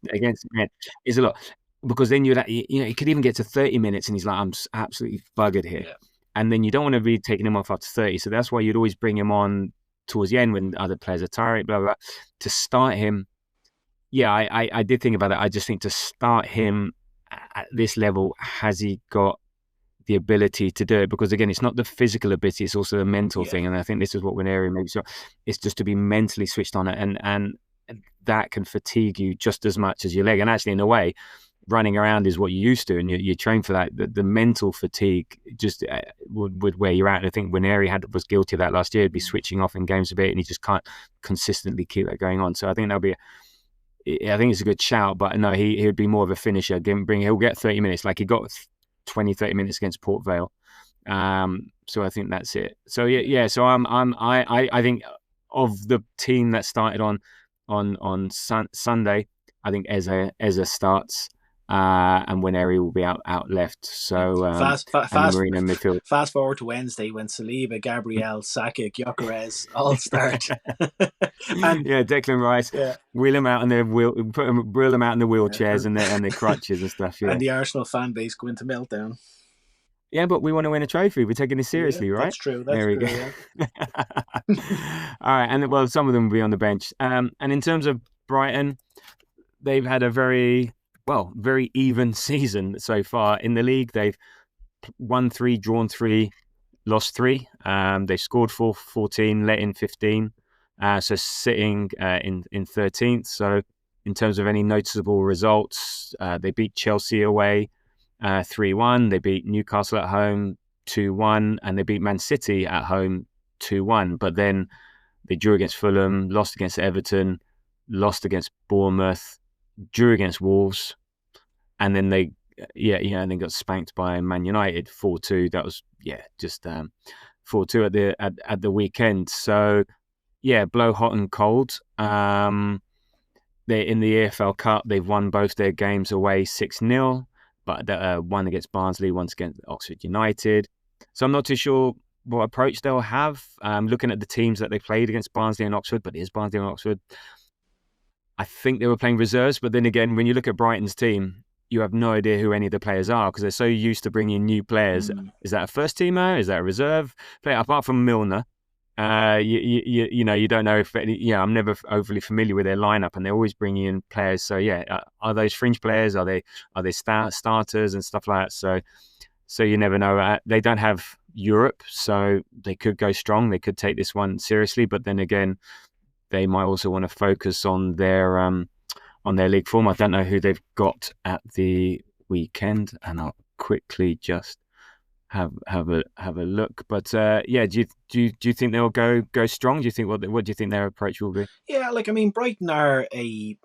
Speaker 3: men is a lot. Because then he could even get to 30 minutes and he's like, I'm absolutely buggered here. Yeah. And then you don't want to be taking him off after 30. So that's why you'd always bring him on towards the end when other players are tired, blah, blah, blah. To start him, I did think about that. I just think to start him at this level, has he got the ability to do it? Because again, it's not the physical ability, it's also the mental thing. And I think this is what Wineri makes sure. It's just to be mentally switched on it. And that can fatigue you just as much as your leg. And actually, in a way, running around is what you used to, and you train for that. The mental fatigue just would wear you out. And I think Wineri was guilty of that last year. He'd be switching off in games a bit, and he just can't consistently keep that going on. So I think I think it's a good shout, but no, he would be more of a finisher. He'll get 30 minutes, like he got 20-30 minutes against Port Vale. So I think that's it. So so I think of the team that started on Sunday, I think Eze starts. And Wineri will be out left. So Marino midfield.
Speaker 4: Fast forward to Wednesday when Saliba, Gabriel, Saka, Gyökeres all start.
Speaker 3: And Declan Rice, wheel them out in their wheel them out in the wheelchairs and their crutches and stuff. Yeah.
Speaker 4: And the Arsenal fan base go into meltdown.
Speaker 3: Yeah, but we want to win a trophy. We're taking this seriously, right?
Speaker 4: That's true. There we go.
Speaker 3: All right, and some of them will be on the bench. And in terms of Brighton, they've had a very even season so far in the league. They've won 3, drawn 3, lost 3. They've scored 14, let in 15. So sitting in 13th. So in terms of any noticeable results, they beat Chelsea away 3-1. They beat Newcastle at home 2-1, and they beat Man City at home 2-1. But then they drew against Fulham, lost against Everton, lost against Bournemouth, drew against Wolves, and then they got spanked by Man United 4-2. That was just 4-2 at the weekend. So blow hot and cold. They in the EFL Cup, they've won both their games away 6-0, but one against Barnsley, once against Oxford United. So I'm not too sure what approach they'll have. Looking at the teams that they played against Barnsley and Oxford, but it is Barnsley and Oxford. I think they were playing reserves, but then again, when you look at Brighton's team, you have no idea who any of the players are because they're so used to bringing in new players. Is that a first teamer? Is that a reserve player? Apart from Milner, you don't know if I'm never overly familiar with their lineup, and they're always bringing in players. So are those fringe players? Are they starters and stuff like that? So you never know. They don't have Europe, so they could go strong. They could take this one seriously, but then again, they might also want to focus on their league form. I don't know who they've got at the weekend, and I'll quickly just have a look. But do you think they'll go strong? Do you think what do you think their approach will be?
Speaker 4: Yeah, Brighton are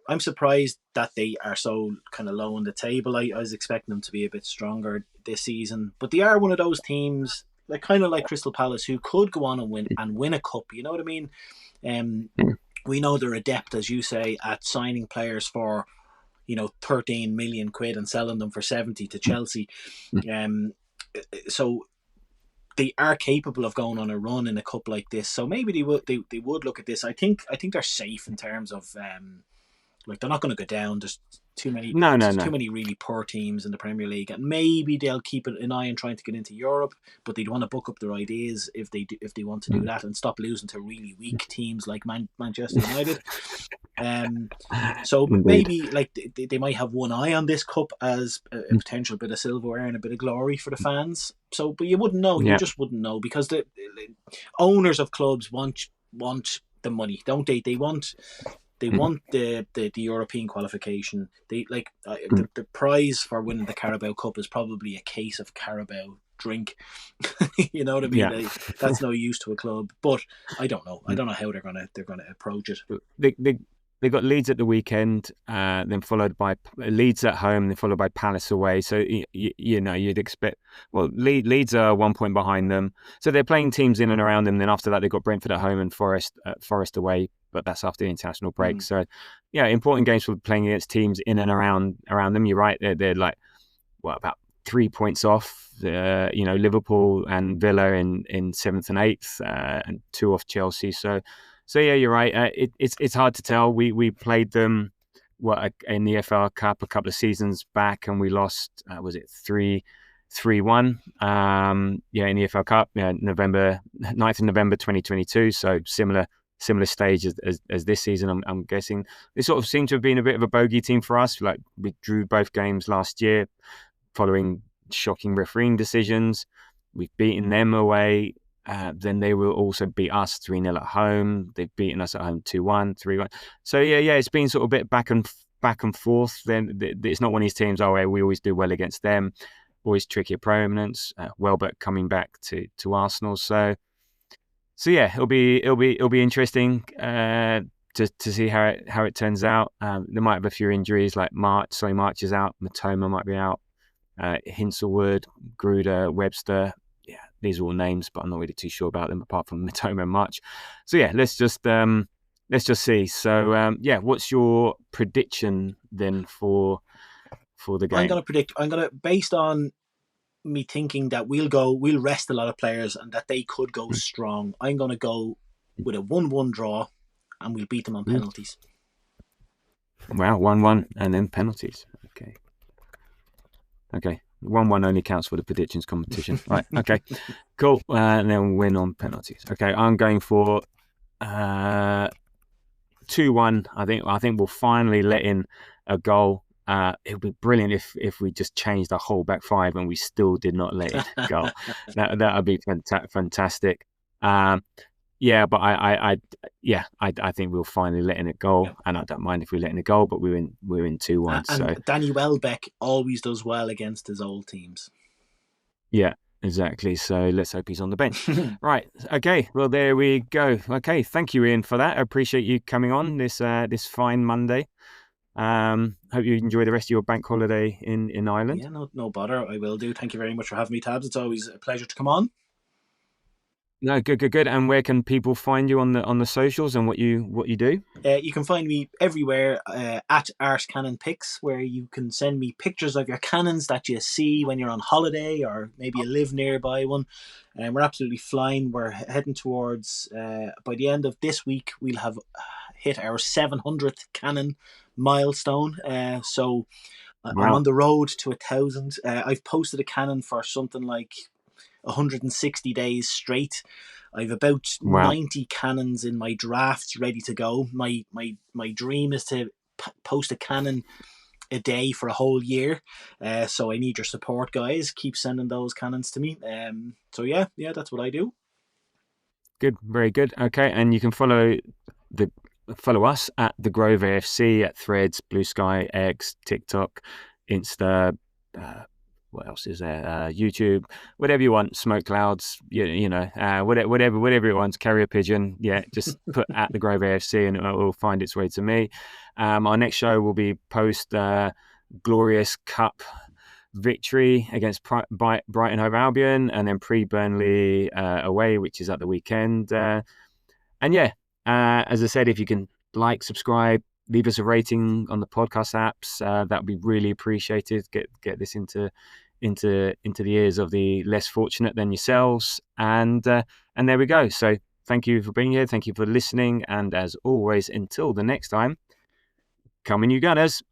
Speaker 4: I'm surprised that they are so kind of low on the table. I was expecting them to be a bit stronger this season, but they are one of those teams kind of like Crystal Palace who could go on and win a cup. You know what I mean? We know they're adept, as you say, at signing players for 13 million quid and selling them for 70 to Chelsea. So they are capable of going on a run in a cup like this. So maybe they would look at this. I think they're safe in terms of they're not going to go down. There's too many too many really poor teams in the Premier League, and maybe they'll keep an eye on trying to get into Europe, but they'd want to book up their ideas if they want to do that and stop losing to really weak teams like Manchester United. So maybe they might have one eye on this cup as a potential bit of silverware and a bit of glory for the fans. So, but you wouldn't know. You just wouldn't know because the owners of clubs want the money, don't they? They want the European qualification. The prize for winning the Carabao Cup is probably a case of Carabao drink. You know what I mean?
Speaker 3: Yeah.
Speaker 4: That's no use to a club. But I don't know. I don't know how they're gonna approach it.
Speaker 3: They got Leeds at the weekend, then followed by Leeds at home, then followed by Palace away. So you'd expect. Well, Leeds are 1 point behind them, so they're playing teams in and around them. Then after that, they've got Brentford at home and Forest away. But that's after the international break. So, important games for playing against teams in and around them. You're right. They're about 3 points off. Liverpool and Villa in 7th and 8th, and 2 off Chelsea. So yeah, you're right. It's hard to tell. We played them in the FA Cup a couple of seasons back, and we lost. Was it 3-1? In the FA Cup, November 9th of November 2022. So similar stage as this season. I'm guessing they sort of seem to have been a bit of a bogey team for us. Like, we drew both games last year following shocking refereeing decisions. We've beaten them away. Then they will also beat us 3-0 at home. They've beaten us at home 2-1, 3-1. So yeah, it's been sort of a bit back and forth. Then it's not one of these teams. We always do well against them. Always tricky opponents. Welbeck coming back to Arsenal. So yeah, it'll be interesting to see how it turns out. They might have a few injuries, like March is out. Matoma might be out. Hinselwood, Gruder, Webster. Yeah, these are all names, but I'm not really too sure about them apart from Matoma and March. So yeah, let's just see. So what's your prediction then for the game?
Speaker 4: I'm gonna based on me thinking that we'll rest a lot of players and that they could go strong. I'm gonna go with a 1-1 draw, and we'll beat them on penalties.
Speaker 3: Wow, 1-1 and then penalties. Okay. 1-1 only counts for the predictions competition. Right. Okay. Cool. And then win on penalties. Okay. I'm going for 2-1. I think we'll finally let in a goal. It would be brilliant if we just changed the whole back five and we still did not let in a goal. That would be fantastic. But I think we'll finally let in a goal, and I don't mind if we let in a goal, but we're in 2-1.
Speaker 4: And so Danny Welbeck always does well against his old teams.
Speaker 3: Yeah, exactly. So let's hope he's on the bench. Right. Okay. Well, there we go. Okay. Thank you, Ian, for that. I appreciate you coming on this fine Monday. Hope you enjoy the rest of your bank holiday in Ireland.
Speaker 4: Yeah, no bother. I will do. Thank you very much for having me, Tabs. It's always a pleasure to come on.
Speaker 3: No, good. And where can people find you on the socials and what you do?
Speaker 4: You can find me everywhere at Art Cannon Pics, where you can send me pictures of your cannons that you see when you're on holiday, or maybe you live nearby one. And we're absolutely flying. We're heading towards, by the end of this week, we'll have hit our 700th cannon milestone. So wow. I'm on the road to 1,000. I've posted a cannon for something like 160 days straight. I've about 90 cannons in my drafts ready to go. My dream is to post a cannon a day for a whole year. So I need your support, guys. Keep sending those cannons to me. So yeah, that's what I do.
Speaker 3: Good, very good. Okay, and you can follow us at The Grove AFC at Threads, Blue Sky, X, TikTok, Insta. What else is there? YouTube, whatever you want. Smoke clouds, whatever it wants. Carrier pigeon, just put at The Grove AFC and it will find its way to me. Our next show will be post glorious cup victory against Brighton Hove Albion, and then pre-Burnley away, which is at the weekend. As I said, if you can like, subscribe, leave us a rating on the podcast apps, that would be really appreciated. Get this into the ears of the less fortunate than yourselves, and there we go. So thank you for being here, thank you for listening, and as always, until the next time, come in you Gunners.